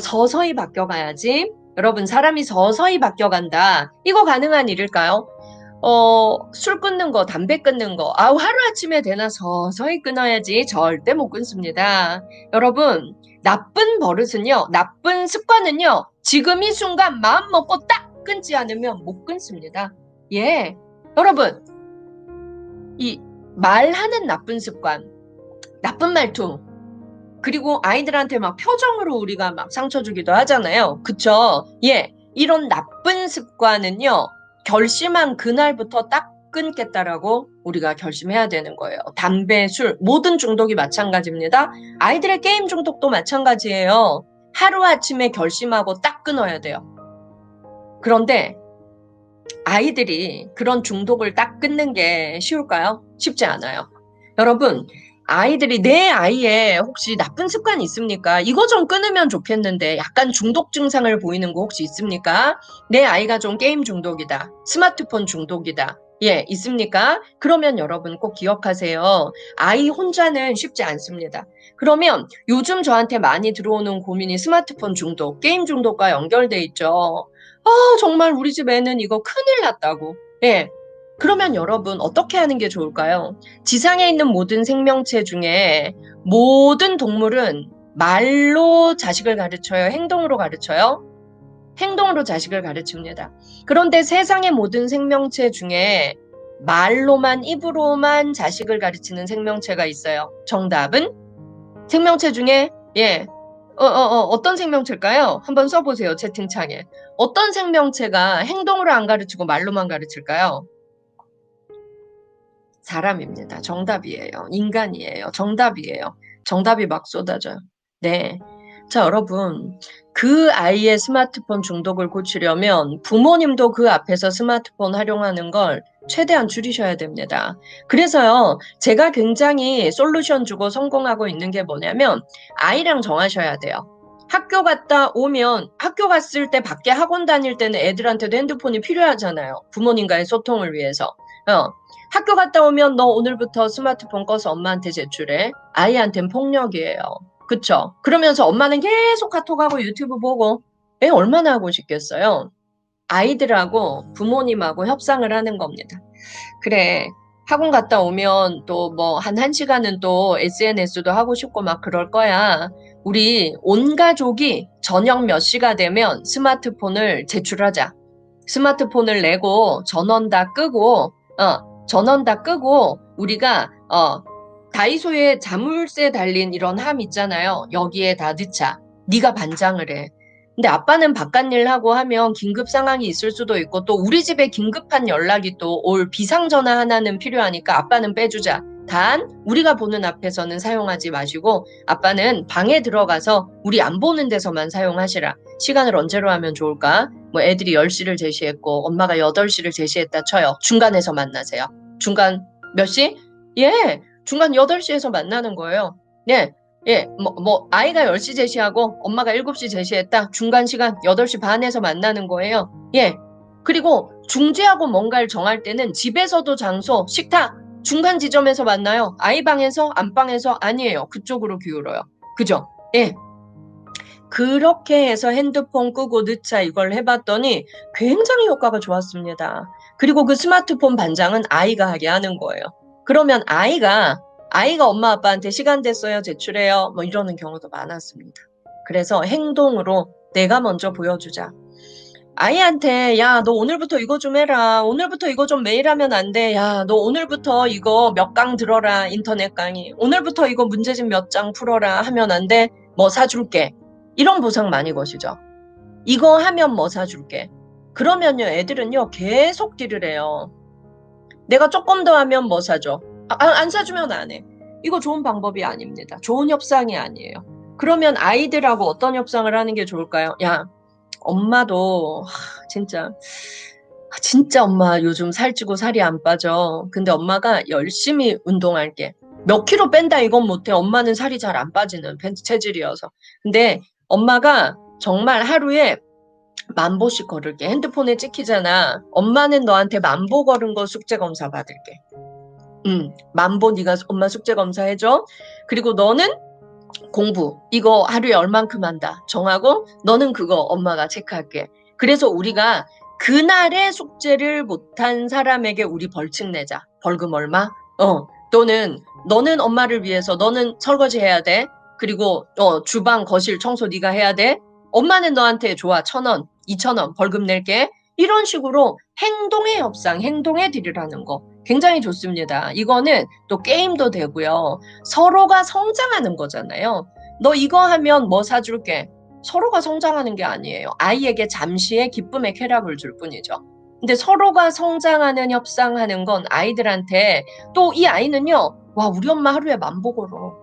서서히 바뀌어가야지. 여러분, 사람이 서서히 바뀌어간다. 이거 가능한 일일까요? 술 끊는 거, 담배 끊는 거, 하루아침에 되나 서서히 끊어야지. 절대 못 끊습니다. 여러분, 나쁜 버릇은요, 나쁜 습관은요, 지금 이 순간 마음 먹고 딱 끊지 않으면 못 끊습니다. 예. 여러분, 이 말하는 나쁜 습관, 나쁜 말투, 그리고 아이들한테 막 표정으로 우리가 막 상처 주기도 하잖아요. 그쵸? 예. 이런 나쁜 습관은요, 결심한 그날부터 딱 끊겠다라고 우리가 결심해야 되는 거예요. 담배, 술, 모든 중독이 마찬가지입니다. 아이들의 게임 중독도 마찬가지예요. 하루아침에 결심하고 딱 끊어야 돼요. 그런데 아이들이 그런 중독을 딱 끊는 게 쉬울까요? 쉽지 않아요. 여러분, 아이들이 내 아이에 혹시 나쁜 습관이 있습니까? 이거 좀 끊으면 좋겠는데 약간 중독 증상을 보이는 거 혹시 있습니까? 내 아이가 좀 게임 중독이다. 스마트폰 중독이다. 예, 있습니까? 그러면 여러분 꼭 기억하세요. 아이 혼자는 쉽지 않습니다. 그러면 요즘 저한테 많이 들어오는 고민이 스마트폰 중독, 게임 중독과 연결돼 있죠. 정말 우리 집 애는 이거 큰일 났다고. 예. 그러면 여러분 어떻게 하는 게 좋을까요? 지상에 있는 모든 생명체 중에 모든 동물은 말로 자식을 가르쳐요? 행동으로 가르쳐요? 행동으로 자식을 가르칩니다. 그런데 세상의 모든 생명체 중에 말로만, 입으로만 자식을 가르치는 생명체가 있어요. 정답은 생명체 중에 예. 어떤 생명체일까요? 한번 써보세요. 채팅창에. 어떤 생명체가 행동으로 안 가르치고 말로만 가르칠까요? 사람입니다. 정답이에요. 인간이에요. 정답이에요. 정답이 막 쏟아져요. 네. 자, 여러분. 그 아이의 스마트폰 중독을 고치려면 부모님도 그 앞에서 스마트폰 활용하는 걸 최대한 줄이셔야 됩니다. 그래서요, 제가 굉장히 솔루션 주고 성공하고 있는 게 뭐냐면 아이랑 정하셔야 돼요. 학교 갔다 오면 학교 갔을 때 밖에 학원 다닐 때는 애들한테도 핸드폰이 필요하잖아요. 부모님과의 소통을 위해서. 학교 갔다 오면 너 오늘부터 스마트폰 꺼서 엄마한테 제출해. 아이한텐 폭력이에요. 그쵸? 그러면서 엄마는 계속 카톡하고 유튜브 보고 애 얼마나 하고 싶겠어요? 아이들하고 부모님하고 협상을 하는 겁니다. 그래. 학원 갔다 오면 또 뭐 한 1시간은 또 SNS도 하고 싶고 막 그럴 거야. 우리 온 가족이 저녁 몇 시가 되면 스마트폰을 제출하자. 스마트폰을 내고 전원 다 끄고 우리가 다이소에 자물쇠 달린 이런 함 있잖아요. 여기에 다 넣자. 네가 반장을 해. 근데 아빠는 바깥 일 하고 하면 긴급 상황이 있을 수도 있고 또 우리 집에 긴급한 연락이 또 올 비상전화 하나는 필요하니까 아빠는 빼주자. 단 우리가 보는 앞에서는 사용하지 마시고 아빠는 방에 들어가서 우리 안 보는 데서만 사용하시라. 시간을 언제로 하면 좋을까? 뭐 애들이 10시를 제시했고 엄마가 8시를 제시했다 쳐요. 중간에서 만나세요. 중간 몇 시? 예, 중간 8시에서 만나는 거예요. 예, 예, 아이가 10시 제시하고 엄마가 7시 제시했다. 중간 시간 8시 반에서 만나는 거예요. 예. 그리고 중재하고 뭔가를 정할 때는 집에서도 장소, 식탁, 중간 지점에서 만나요. 아이 방에서, 안방에서 아니에요. 그쪽으로 기울어요. 그죠? 예. 그렇게 해서 핸드폰 끄고 넣자 이걸 해봤더니 굉장히 효과가 좋았습니다. 그리고 그 스마트폰 반장은 아이가 하게 하는 거예요. 그러면 아이가 엄마 아빠한테 시간 됐어요 제출해요 뭐 이러는 경우도 많았습니다. 그래서 행동으로 내가 먼저 보여주자. 아이한테 야 너 오늘부터 이거 좀 해라. 오늘부터 이거 좀 매일 하면 안 돼. 야 너 오늘부터 이거 몇 강 들어라. 인터넷 강의. 오늘부터 이거 문제집 몇 장 풀어라 하면 안 돼. 뭐 사줄게. 이런 보상 많이 거시죠. 이거 하면 뭐 사줄게. 그러면요 애들은요 계속 딜을 해요. 내가 조금 더 하면 뭐 사줘. 안 사주면 안 해. 이거 좋은 방법이 아닙니다. 좋은 협상이 아니에요. 그러면 아이들하고 어떤 협상을 하는 게 좋을까요? 야 엄마도 진짜 엄마 요즘 살찌고 살이 안 빠져. 근데 엄마가 열심히 운동할게. 몇 킬로 뺀다 이건 못해. 엄마는 살이 잘 안 빠지는 체질이어서. 근데 엄마가 정말 하루에 10,000보씩 걸을게. 핸드폰에 찍히잖아. 엄마는 너한테 10,000보 걸은 거 숙제 검사 받을게. 10,000보 네가 엄마 숙제 검사 해줘. 그리고 너는 공부 이거 하루에 얼만큼 한다 정하고 너는 그거 엄마가 체크할게. 그래서 우리가 그날의 숙제를 못한 사람에게 우리 벌칙 내자. 벌금 얼마? 또는 너는 엄마를 위해서 너는 설거지 해야 돼. 그리고 주방 거실 청소 네가 해야 돼. 엄마는 너한테 좋아 1,000원 2,000원 벌금 낼게. 이런 식으로 행동의 협상 행동의 딜을 하는 거 굉장히 좋습니다. 이거는 또 게임도 되고요. 서로가 성장하는 거잖아요. 너 이거 하면 뭐 사줄게. 서로가 성장하는 게 아니에요. 아이에게 잠시의 기쁨의 쾌락을 줄 뿐이죠. 근데 서로가 성장하는 협상하는 건 아이들한테 또 이 아이는요. 와 우리 엄마 하루에 10,000보 걸어.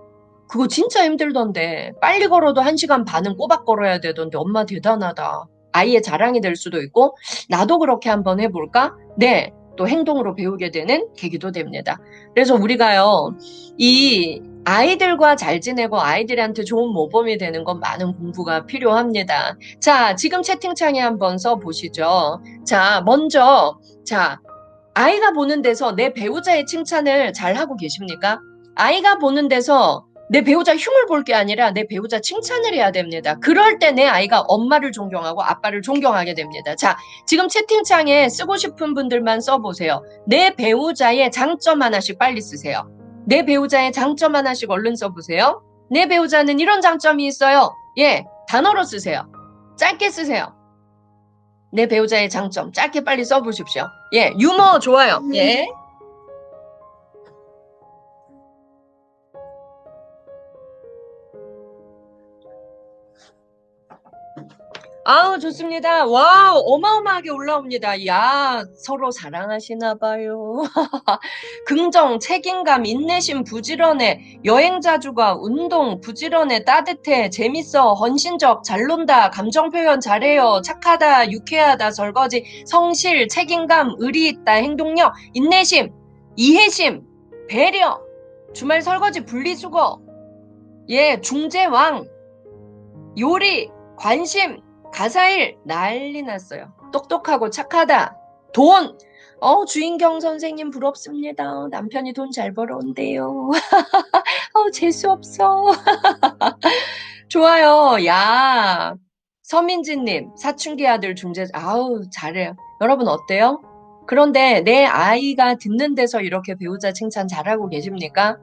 그거 진짜 힘들던데 빨리 걸어도 1시간 반은 꼬박 걸어야 되던데 엄마 대단하다. 아이의 자랑이 될 수도 있고 나도 그렇게 한번 해볼까? 네. 또 행동으로 배우게 되는 계기도 됩니다. 그래서 우리가요. 이 아이들과 잘 지내고 아이들한테 좋은 모범이 되는 건 많은 공부가 필요합니다. 자, 지금 채팅창에 한번 써보시죠. 자, 먼저 아이가 보는 데서 내 배우자의 칭찬을 잘 하고 계십니까? 아이가 보는 데서 내 배우자 흉을 볼 게 아니라 내 배우자 칭찬을 해야 됩니다. 그럴 때 내 아이가 엄마를 존경하고 아빠를 존경하게 됩니다. 자, 지금 채팅창에 쓰고 싶은 분들만 써보세요. 내 배우자의 장점 하나씩 빨리 쓰세요. 내 배우자의 장점 하나씩 얼른 써보세요. 내 배우자는 이런 장점이 있어요. 예, 단어로 쓰세요. 짧게 쓰세요. 내 배우자의 장점 짧게 빨리 써보십시오. 예, 유머 좋아요. 예. 아우, 좋습니다. 와우, 어마어마하게 올라옵니다. 야, 서로 사랑하시나 봐요. 긍정, 책임감, 인내심, 부지런해, 여행 자주가, 운동, 부지런해, 따뜻해, 재밌어, 헌신적, 잘 논다, 감정 표현 잘해요, 착하다, 유쾌하다, 설거지, 성실, 책임감, 의리 있다, 행동력, 인내심, 이해심, 배려, 주말 설거지 분리수거, 예, 중재왕, 요리, 관심, 가사일 난리 났어요. 똑똑하고 착하다. 돈. 주인경 선생님 부럽습니다. 남편이 돈 잘 벌어온대요. 재수 없어. 좋아요. 야. 서민지님, 사춘기 아들 중재, 아우, 잘해요. 여러분 어때요? 그런데 내 아이가 듣는 데서 이렇게 배우자 칭찬 잘하고 계십니까?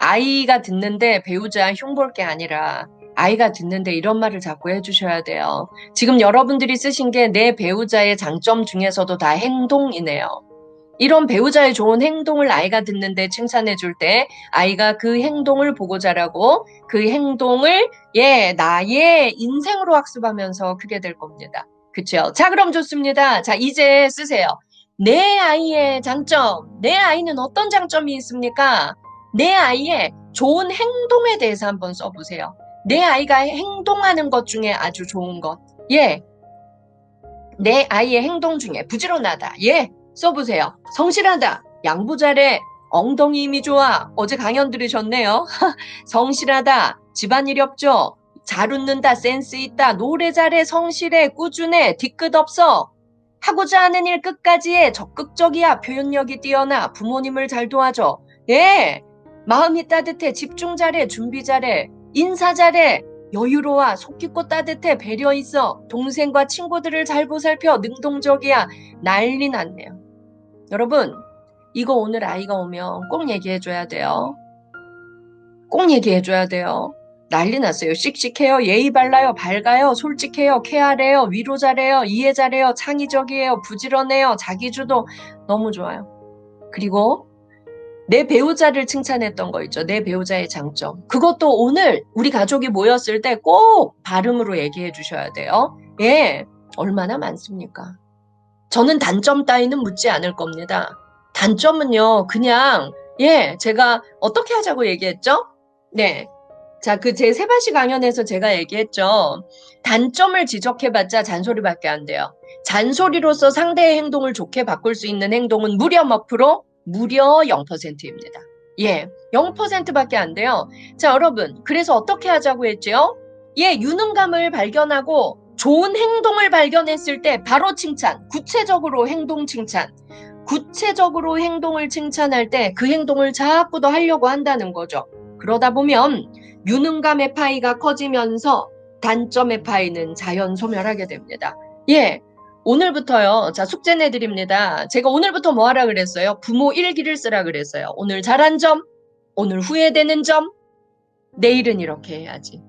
아이가 듣는데 배우자 흉볼 게 아니라 아이가 듣는데 이런 말을 자꾸 해주셔야 돼요. 지금 여러분들이 쓰신 게 내 배우자의 장점 중에서도 다 행동이네요. 이런 배우자의 좋은 행동을 아이가 듣는데 칭찬해 줄 때 아이가 그 행동을 보고 자라고 그 행동을 나의 인생으로 학습하면서 크게 될 겁니다. 그쵸? 자, 그럼 좋습니다. 자, 이제 쓰세요. 내 아이의 장점. 내 아이는 어떤 장점이 있습니까? 내 아이의 좋은 행동에 대해서 한번 써보세요. 내 아이가 행동하는 것 중에 아주 좋은 것. 예. 내 아이의 행동 중에 부지런하다. 예. 써보세요. 성실하다. 양보 잘해. 엉덩이 힘이 좋아. 어제 강연 들으셨네요. 성실하다. 집안일이 없죠. 잘 웃는다. 센스 있다. 노래 잘해. 성실해. 꾸준해. 뒤끝 없어. 하고자 하는 일 끝까지 해. 적극적이야. 표현력이 뛰어나. 부모님을 잘 도와줘. 예. 마음이 따뜻해. 집중 잘해. 준비 잘해. 인사 잘해. 여유로워. 속 깊고 따뜻해. 배려 있어. 동생과 친구들을 잘 보살펴. 능동적이야. 난리 났네요. 여러분, 이거 오늘 아이가 오면 꼭 얘기해줘야 돼요. 꼭 얘기해줘야 돼요. 난리 났어요. 씩씩해요. 예의 발라요. 밝아요. 솔직해요. 케어해요. 위로 잘해요. 이해 잘해요. 창의적이에요. 부지런해요. 자기주도. 너무 좋아요. 그리고 내 배우자를 칭찬했던 거 있죠. 내 배우자의 장점. 그것도 오늘 우리 가족이 모였을 때 꼭 발음으로 얘기해 주셔야 돼요. 예, 얼마나 많습니까? 저는 단점 따위는 묻지 않을 겁니다. 단점은요, 그냥, 제가 어떻게 하자고 얘기했죠? 네. 자, 제 세바시 강연에서 제가 얘기했죠. 단점을 지적해봤자 잔소리밖에 안 돼요. 잔소리로서 상대의 행동을 좋게 바꿀 수 있는 행동은 무려 몇 프로? 무려 0%입니다. 예, 0%밖에 안 돼요. 자, 여러분, 그래서 어떻게 하자고 했죠? 유능감을 발견하고 좋은 행동을 발견했을 때 바로 칭찬, 구체적으로 행동 칭찬. 구체적으로 행동을 칭찬할 때 그 행동을 자꾸 더 하려고 한다는 거죠. 그러다 보면 유능감의 파이가 커지면서 단점의 파이는 자연 소멸하게 됩니다. 예, 오늘부터요. 자, 숙제 내드립니다. 제가 오늘부터 뭐 하라 그랬어요? 부모 일기를 쓰라 그랬어요. 오늘 잘한 점, 오늘 후회되는 점, 내일은 이렇게 해야지.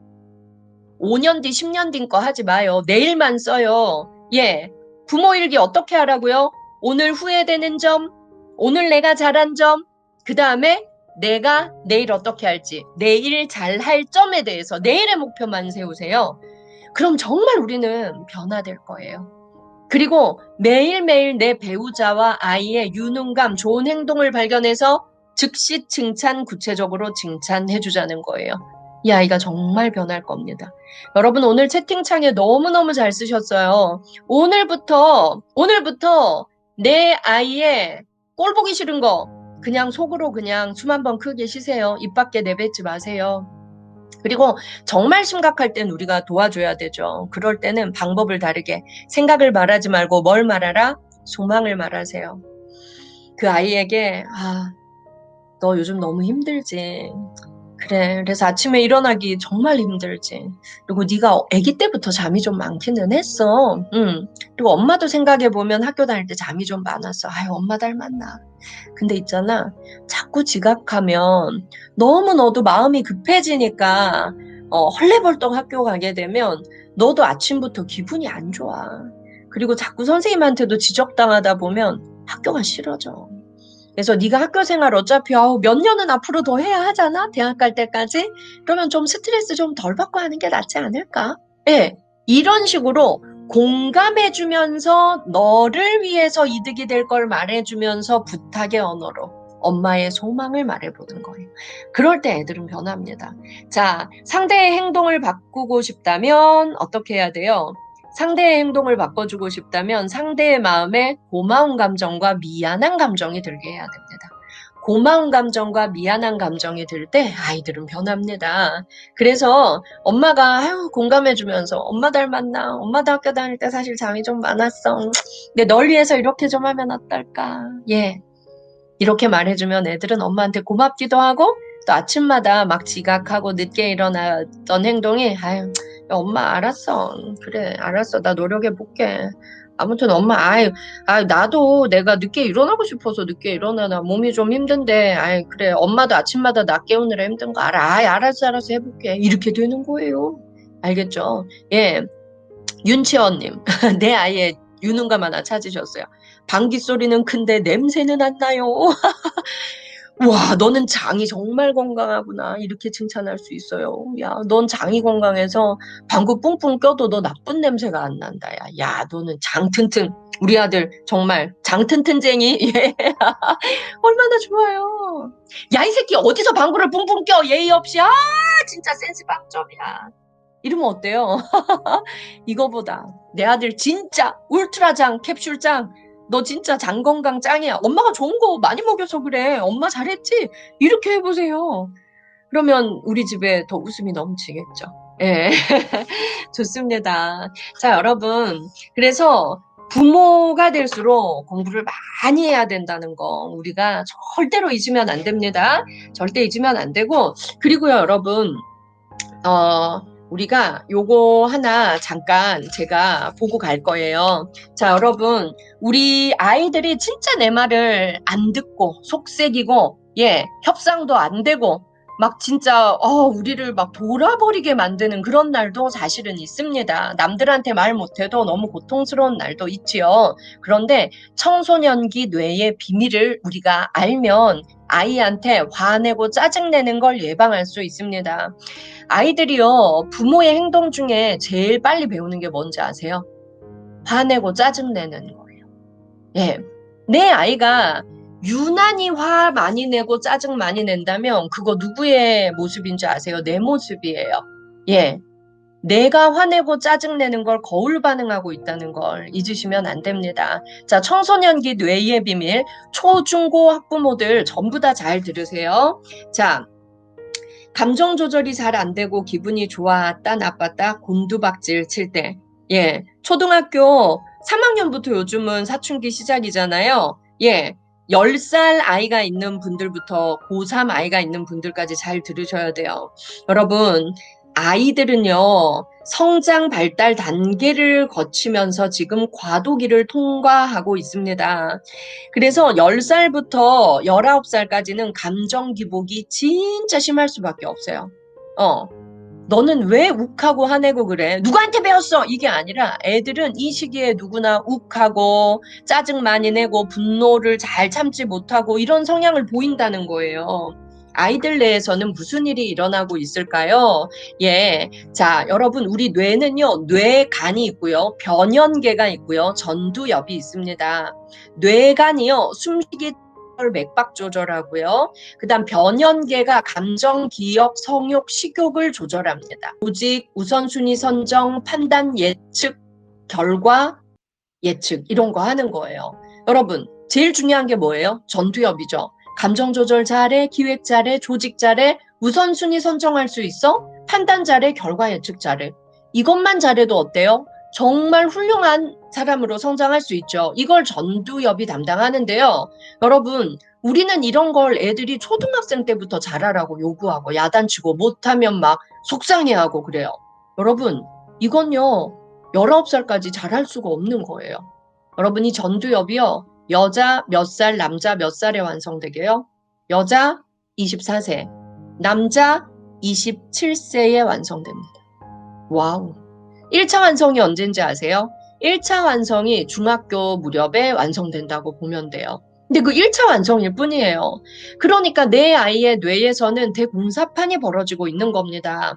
5년 뒤, 10년 뒤 거 하지 마요. 내일만 써요. 예, 부모 일기 어떻게 하라고요? 오늘 후회되는 점, 오늘 내가 잘한 점, 그 다음에 내가 내일 어떻게 할지, 내일 잘할 점에 대해서 내일의 목표만 세우세요. 그럼 정말 우리는 변화될 거예요. 그리고 매일매일 내 배우자와 아이의 유능감, 좋은 행동을 발견해서 즉시 칭찬, 구체적으로 칭찬해주자는 거예요. 이 아이가 정말 변할 겁니다. 여러분 오늘 채팅창에 너무너무 잘 쓰셨어요. 오늘부터 내 아이의 꼴 보기 싫은 거 그냥 속으로 그냥 숨 한번 크게 쉬세요. 입 밖에 내뱉지 마세요. 그리고 정말 심각할 땐 우리가 도와줘야 되죠. 그럴 때는 방법을 다르게 생각을 말하지 말고 뭘 말하라? 소망을 말하세요. 그 아이에게 너 요즘 너무 힘들지. 그래. 그래서 아침에 일어나기 정말 힘들지. 그리고 네가 아기 때부터 잠이 좀 많기는 했어. 그리고 엄마도 생각해보면 학교 다닐 때 잠이 좀 많았어. 아유, 엄마 닮았나. 근데 있잖아. 자꾸 지각하면 너무 너도 마음이 급해지니까 헐레벌떡 학교 가게 되면 너도 아침부터 기분이 안 좋아. 그리고 자꾸 선생님한테도 지적당하다 보면 학교가 싫어져. 그래서 네가 학교 생활 어차피 몇 년은 앞으로 더 해야 하잖아. 대학 갈 때까지. 그러면 좀 스트레스 좀 덜 받고 하는 게 낫지 않을까? 예. 이런 식으로 공감해주면서 너를 위해서 이득이 될 걸 말해주면서 부탁의 언어로 엄마의 소망을 말해보는 거예요. 그럴 때 애들은 변합니다. 자, 상대의 행동을 바꾸고 싶다면 어떻게 해야 돼요? 상대의 행동을 바꿔주고 싶다면 상대의 마음에 고마운 감정과 미안한 감정이 들게 해야 됩니다. 고마운 감정과 미안한 감정이 들 때 아이들은 변합니다. 그래서 엄마가 공감해주면서 엄마 닮았나? 엄마도 학교 다닐 때 사실 잠이 좀 많았어. 근데 널 위해서 이렇게 좀 하면 어떨까? 예. 이렇게 말해주면 애들은 엄마한테 고맙기도 하고 또 아침마다 막 지각하고 늦게 일어났던 행동이 아유 엄마 알았어. 그래 알았어. 나 노력해볼게. 아무튼 엄마 나도 내가 늦게 일어나고 싶어서 늦게 일어나나 몸이 좀 힘든데 그래 엄마도 아침마다 나 깨우느라 힘든 거 알아. 알았어 해볼게. 이렇게 되는 거예요. 알겠죠? 예. 윤치원님, 내 아이의 유능감 하나 찾으셨어요. 방귀 소리는 큰데 냄새는 안 나요. 와, 너는 장이 정말 건강하구나. 이렇게 칭찬할 수 있어요. 야, 넌 장이 건강해서 방구 뿡뿡 껴도 너 나쁜 냄새가 안 난다. 야, 너는 장 튼튼. 우리 아들 정말 장 튼튼쟁이. 예. 얼마나 좋아요. 야, 이 새끼 어디서 방구를 뿡뿡 껴. 예의 없이. 진짜 센스 빵점이야. 이러면 어때요? 이거보다 내 아들 진짜 울트라장 캡슐장 너 진짜 장 건강 짱이야. 엄마가 좋은 거 많이 먹여서 그래. 엄마 잘했지? 이렇게 해보세요. 그러면 우리 집에 더 웃음이 넘치겠죠. 예. 좋습니다. 자, 여러분. 그래서 부모가 될수록 공부를 많이 해야 된다는 거 우리가 절대로 잊으면 안 됩니다. 절대 잊으면 안 되고 그리고요, 여러분. 우리가 요거 하나 잠깐 제가 보고 갈 거예요. 자, 여러분, 우리 아이들이 진짜 내 말을 안 듣고, 속색이고, 예, 협상도 안 되고, 막 진짜, 우리를 막 돌아버리게 만드는 그런 날도 사실은 있습니다. 남들한테 말 못해도 너무 고통스러운 날도 있지요. 그런데 청소년기 뇌의 비밀을 우리가 알면 아이한테 화내고 짜증내는 걸 예방할 수 있습니다. 아이들이요, 부모의 행동 중에 제일 빨리 배우는 게 뭔지 아세요? 화내고 짜증내는 거예요. 예. 내 아이가 유난히 화 많이 내고 짜증 많이 낸다면 그거 누구의 모습인지 아세요? 내 모습이에요. 예. 내가 화내고 짜증내는 걸 거울 반응하고 있다는 걸 잊으시면 안 됩니다. 자, 청소년기 뇌의 비밀, 초, 중, 고 학부모들 전부 다 잘 들으세요. 자, 감정 조절이 잘 안 되고 기분이 좋았다 나빴다 곤두박질 칠 때. 예. 초등학교 3학년부터 요즘은 사춘기 시작이잖아요. 예. 10살 아이가 있는 분들부터 고3 아이가 있는 분들까지 잘 들으셔야 돼요. 여러분, 아이들은요, 성장 발달 단계를 거치면서 지금 과도기를 통과하고 있습니다. 그래서 10살부터 19살까지는 감정 기복이 진짜 심할 수밖에 없어요. 너는 왜 욱하고 화내고 그래? 누구한테 배웠어? 이게 아니라 애들은 이 시기에 누구나 욱하고 짜증 많이 내고 분노를 잘 참지 못하고 이런 성향을 보인다는 거예요. 아이들 내에서는 무슨 일이 일어나고 있을까요? 예. 자, 여러분, 우리 뇌는요, 뇌간이 있고요, 변연계가 있고요, 전두엽이 있습니다. 뇌간이요, 숨쉬기 맥박 조절하고요. 그다음 변연계가 감정, 기억, 성욕, 식욕을 조절합니다. 조직, 우선순위 선정, 판단, 예측, 결과, 예측 이런 거 하는 거예요. 여러분, 제일 중요한 게 뭐예요? 전두엽이죠. 감정 조절 잘해, 기획 잘해, 조직 잘해, 우선순위 선정할 수 있어? 판단 잘해, 결과 예측 잘해. 이것만 잘해도 어때요? 정말 훌륭한 사람으로 성장할 수 있죠. 이걸 전두엽이 담당하는데요. 여러분, 우리는 이런 걸 애들이 초등학생 때부터 잘하라고 요구하고 야단치고 못하면 막 속상해하고 그래요. 여러분, 이건요, 19살까지 잘할 수가 없는 거예요. 여러분, 이 전두엽이요, 여자 몇 살, 남자 몇 살에 완성되게요? 여자 24세, 남자 27세에 완성됩니다. 와우. 1차 완성이 언제인지 아세요? 1차 완성이 중학교 무렵에 완성된다고 보면 돼요. 근데 그 1차 완성일 뿐이에요. 그러니까 내 아이의 뇌에서는 대공사판이 벌어지고 있는 겁니다.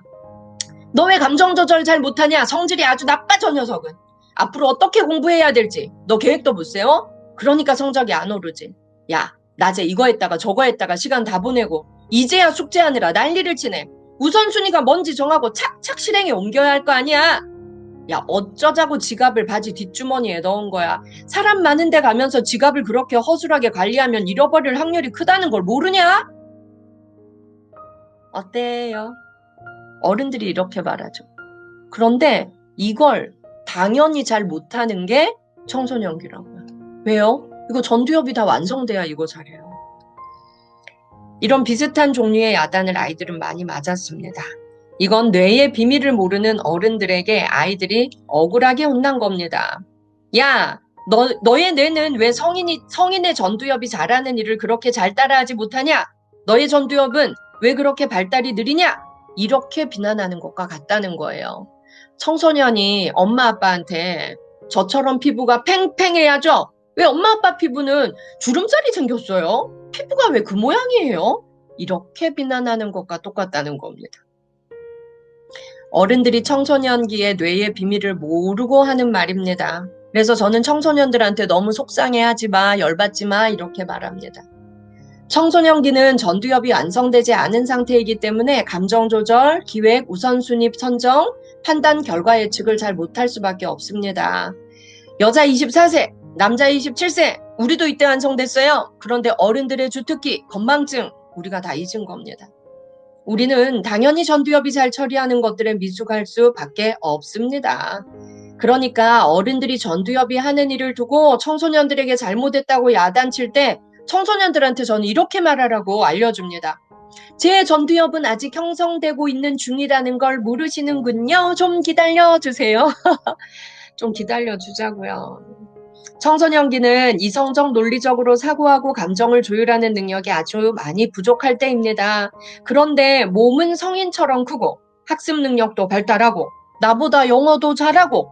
너 왜 감정 조절 잘 못하냐? 성질이 아주 나빠, 저 녀석은. 앞으로 어떻게 공부해야 될지 너 계획도 못 세워? 그러니까 성적이 안 오르지. 야, 낮에 이거 했다가 저거 했다가 시간 다 보내고 이제야 숙제하느라 난리를 치네. 우선순위가 뭔지 정하고 착착 실행에 옮겨야 할 거 아니야. 야, 어쩌자고 지갑을 바지 뒷주머니에 넣은 거야. 사람 많은 데 가면서 지갑을 그렇게 허술하게 관리하면 잃어버릴 확률이 크다는 걸 모르냐? 어때요? 어른들이 이렇게 말하죠. 그런데 이걸 당연히 잘 못하는 게 청소년기라고요. 왜요? 이거 전두엽이 다 완성돼야 이거 잘해요. 이런 비슷한 종류의 야단을 아이들은 많이 맞았습니다. 이건 뇌의 비밀을 모르는 어른들에게 아이들이 억울하게 혼난 겁니다. 야, 너의 뇌는 왜 성인의 전두엽이 잘하는 일을 그렇게 잘 따라하지 못하냐? 너의 전두엽은 왜 그렇게 발달이 느리냐? 이렇게 비난하는 것과 같다는 거예요. 청소년이 엄마 아빠한테 저처럼 피부가 팽팽해야죠? 왜 엄마 아빠 피부는 주름살이 생겼어요? 피부가 왜 그 모양이에요? 이렇게 비난하는 것과 똑같다는 겁니다. 어른들이 청소년기에 뇌의 비밀을 모르고 하는 말입니다. 그래서 저는 청소년들한테 너무 속상해하지 마, 열받지 마 이렇게 말합니다. 청소년기는 전두엽이 완성되지 않은 상태이기 때문에 감정 조절, 기획, 우선순위 선정, 판단, 결과 예측을 잘 못할 수밖에 없습니다. 여자 24세, 남자 27세, 우리도 이때 완성됐어요. 그런데 어른들의 주특기, 건망증, 우리가 다 잊은 겁니다. 우리는 당연히 전두엽이 잘 처리하는 것들에 미숙할 수밖에 없습니다. 그러니까 어른들이 전두엽이 하는 일을 두고 청소년들에게 잘못했다고 야단칠 때 청소년들한테 저는 이렇게 말하라고 알려줍니다. 제 전두엽은 아직 형성되고 있는 중이라는 걸 모르시는군요. 좀 기다려주세요. 좀 기다려주자고요. 청소년기는 이성적 논리적으로 사고하고 감정을 조율하는 능력이 아주 많이 부족할 때입니다. 그런데 몸은 성인처럼 크고 학습 능력도 발달하고 나보다 영어도 잘하고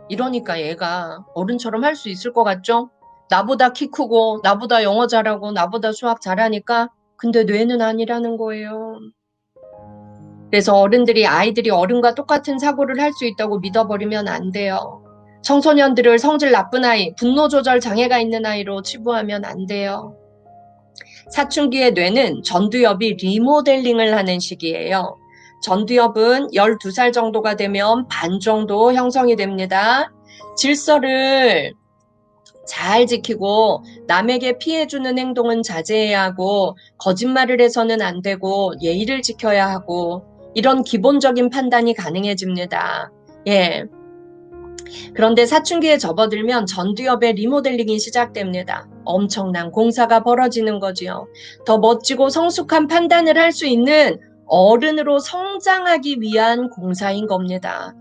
이러니까 얘가 어른처럼 할 수 있을 것 같죠? 나보다 키 크고 나보다 영어 잘하고 나보다 수학 잘하니까 근데 뇌는 아니라는 거예요. 그래서 어른들이 아이들이 어른과 똑같은 사고를 할 수 있다고 믿어버리면 안 돼요. 청소년들을 성질 나쁜 아이, 분노 조절 장애가 있는 아이로 치부하면 안 돼요. 사춘기의 뇌는 전두엽이 리모델링을 하는 시기예요. 전두엽은 12살 정도가 되면 반 정도 형성이 됩니다. 질서를 잘 지키고 남에게 피해주는 행동은 자제해야 하고 거짓말을 해서는 안 되고 예의를 지켜야 하고 이런 기본적인 판단이 가능해집니다. 예. 그런데 사춘기에 접어들면 전두엽의 리모델링이 시작됩니다. 엄청난 공사가 벌어지는 거지요. 더 멋지고 성숙한 판단을 할 수 있는 어른으로 성장하기 위한 공사인 겁니다.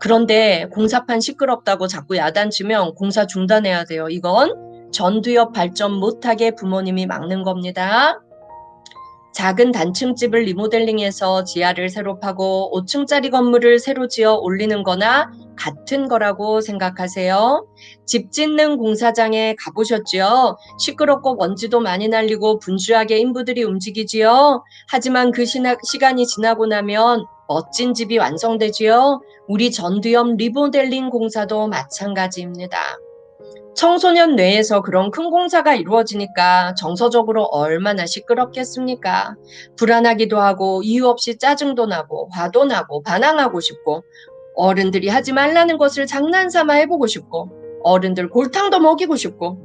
그런데 공사판 시끄럽다고 자꾸 야단치면 공사 중단해야 돼요. 이건 전두엽 발전 못하게 부모님이 막는 겁니다. 작은 단층집을 리모델링해서 지하를 새로 파고 5층짜리 건물을 새로 지어 올리는 거나 같은 거라고 생각하세요. 집 짓는 공사장에 가보셨지요? 시끄럽고 먼지도 많이 날리고 분주하게 인부들이 움직이지요. 하지만 그 시간이 지나고 나면 멋진 집이 완성되지요. 우리 전두엽 리모델링 공사도 마찬가지입니다. 청소년 뇌에서 그런 큰 공사가 이루어지니까 정서적으로 얼마나 시끄럽겠습니까? 불안하기도 하고 이유 없이 짜증도 나고 화도 나고 반항하고 싶고 어른들이 하지 말라는 것을 장난삼아 해보고 싶고 어른들 골탕도 먹이고 싶고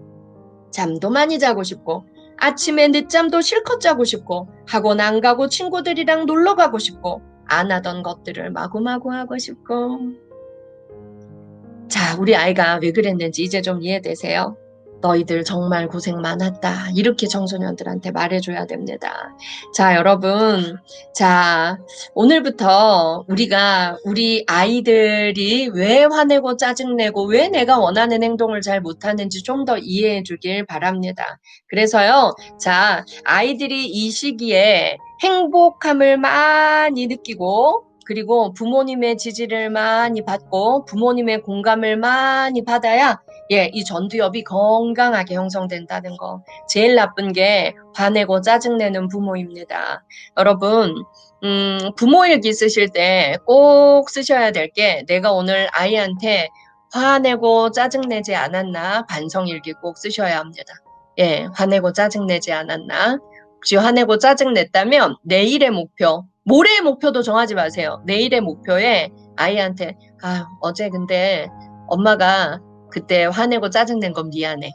잠도 많이 자고 싶고 아침에 늦잠도 실컷 자고 싶고 학원 안 가고 친구들이랑 놀러 가고 싶고 안 하던 것들을 마구마구 하고 싶고 자, 우리 아이가 왜 그랬는지 이제 좀 이해되세요? 너희들 정말 고생 많았다. 이렇게 청소년들한테 말해줘야 됩니다. 자, 여러분. 자, 오늘부터 우리가 우리 아이들이 왜 화내고 짜증내고 왜 내가 원하는 행동을 잘 못하는지 좀 더 이해해 주길 바랍니다. 그래서요, 자, 아이들이 이 시기에 행복함을 많이 느끼고 그리고 부모님의 지지를 많이 받고 부모님의 공감을 많이 받아야 이 전두엽이 건강하게 형성된다는 거. 제일 나쁜 게 화내고 짜증내는 부모입니다. 여러분, 부모일기 쓰실 때 꼭 쓰셔야 될 게 내가 오늘 아이한테 화내고 짜증내지 않았나 반성일기 꼭 쓰셔야 합니다. 화내고 짜증내지 않았나. 혹시 화내고 짜증냈다면 내일의 목표, 모레의 목표도 정하지 마세요. 내일의 목표에 아이한테 어제 근데 엄마가 그때 화내고 짜증낸 건 미안해.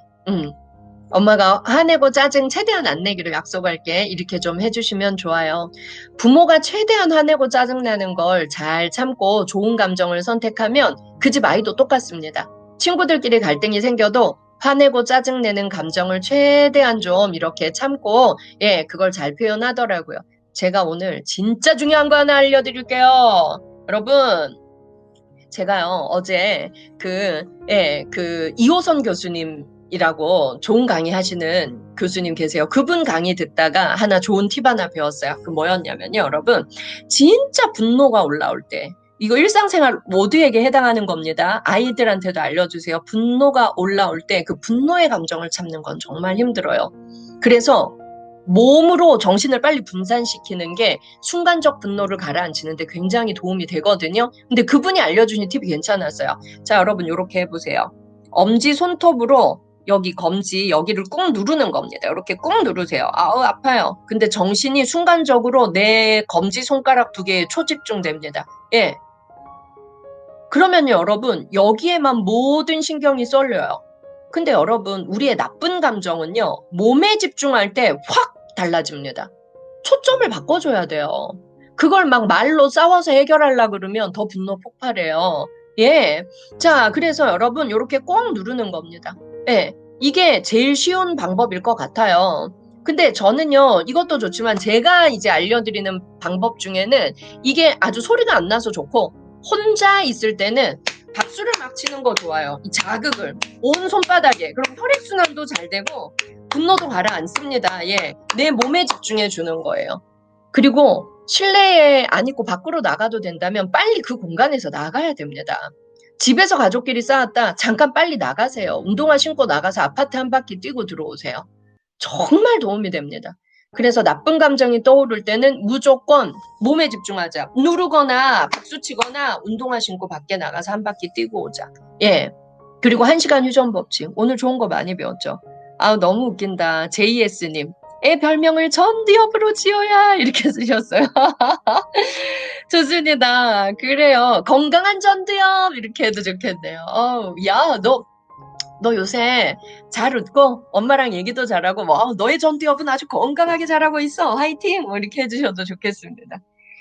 엄마가 화내고 짜증 최대한 안 내기로 약속할게. 이렇게 좀 해주시면 좋아요. 부모가 최대한 화내고 짜증나는 걸 잘 참고 좋은 감정을 선택하면 그 집 아이도 똑같습니다. 친구들끼리 갈등이 생겨도 화내고 짜증내는 감정을 최대한 좀 이렇게 참고 그걸 잘 표현하더라고요. 제가 오늘 진짜 중요한 거 하나 알려드릴게요. 여러분, 제가요, 어제 이호선 교수님이라고 좋은 강의 하시는 교수님 계세요. 그분 강의 듣다가 하나 좋은 팁 하나 배웠어요. 그 뭐였냐면요, 여러분. 진짜 분노가 올라올 때, 이거 일상생활 모두에게 해당하는 겁니다. 아이들한테도 알려주세요. 분노가 올라올 때 그 분노의 감정을 참는 건 정말 힘들어요. 그래서 몸으로 정신을 빨리 분산시키는 게 순간적 분노를 가라앉히는데 굉장히 도움이 되거든요. 근데 그분이 알려주신 팁이 괜찮았어요. 자, 여러분 이렇게 해보세요. 엄지 손톱으로 여기 검지 여기를 꾹 누르는 겁니다. 이렇게 꾹 누르세요. 아파요. 근데 정신이 순간적으로 내 검지 손가락 2개에 초집중됩니다. 그러면요, 여러분 여기에만 모든 신경이 쏠려요. 근데 여러분 우리의 나쁜 감정은요, 몸에 집중할 때 확 달라집니다. 초점을 바꿔줘야 돼요. 그걸 막 말로 싸워서 해결하려고 그러면 더 분노 폭발해요. 자, 그래서 여러분 이렇게 꼭 누르는 겁니다. 이게 제일 쉬운 방법일 것 같아요. 근데 저는요, 이것도 좋지만 제가 이제 알려드리는 방법 중에는 이게 아주 소리가 안 나서 좋고 혼자 있을 때는 박수를 막 치는 거 좋아요. 이 자극을 온 손바닥에. 그럼 혈액순환도 잘 되고 분노도 가라앉습니다. 내 몸에 집중해 주는 거예요. 그리고 실내에 안 있고 밖으로 나가도 된다면 빨리 그 공간에서 나가야 됩니다. 집에서 가족끼리 싸웠다. 잠깐 빨리 나가세요. 운동화 신고 나가서 아파트 한 바퀴 뛰고 들어오세요. 정말 도움이 됩니다. 그래서 나쁜 감정이 떠오를 때는 무조건 몸에 집중하자. 누르거나 박수치거나 운동화 신고 밖에 나가서 한 바퀴 뛰고 오자. 그리고 1시간 휴전 법칙. 오늘 좋은 거 많이 배웠죠. 너무 웃긴다. JS님. 애 별명을 전두엽으로 지어야 이렇게 쓰셨어요. 좋습니다. 그래요. 건강한 전두엽 이렇게 해도 좋겠네요. 야, 너 요새 잘 웃고 엄마랑 얘기도 잘하고 너의 전두엽은 아주 건강하게 자라고 있어. 화이팅! 이렇게 해주셔도 좋겠습니다.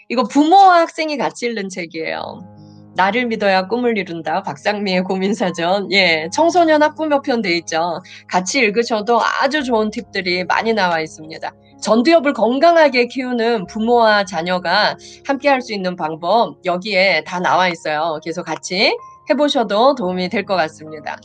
이거 부모와 학생이 같이 읽는 책이에요. 나를 믿어야 꿈을 이룬다. 박상미의 고민사전. 청소년 학부모편 돼 있죠. 같이 읽으셔도 아주 좋은 팁들이 많이 나와 있습니다. 전두엽을 건강하게 키우는 부모와 자녀가 함께 할 수 있는 방법 여기에 다 나와 있어요. 그래서 같이 해보셔도 도움이 될 것 같습니다.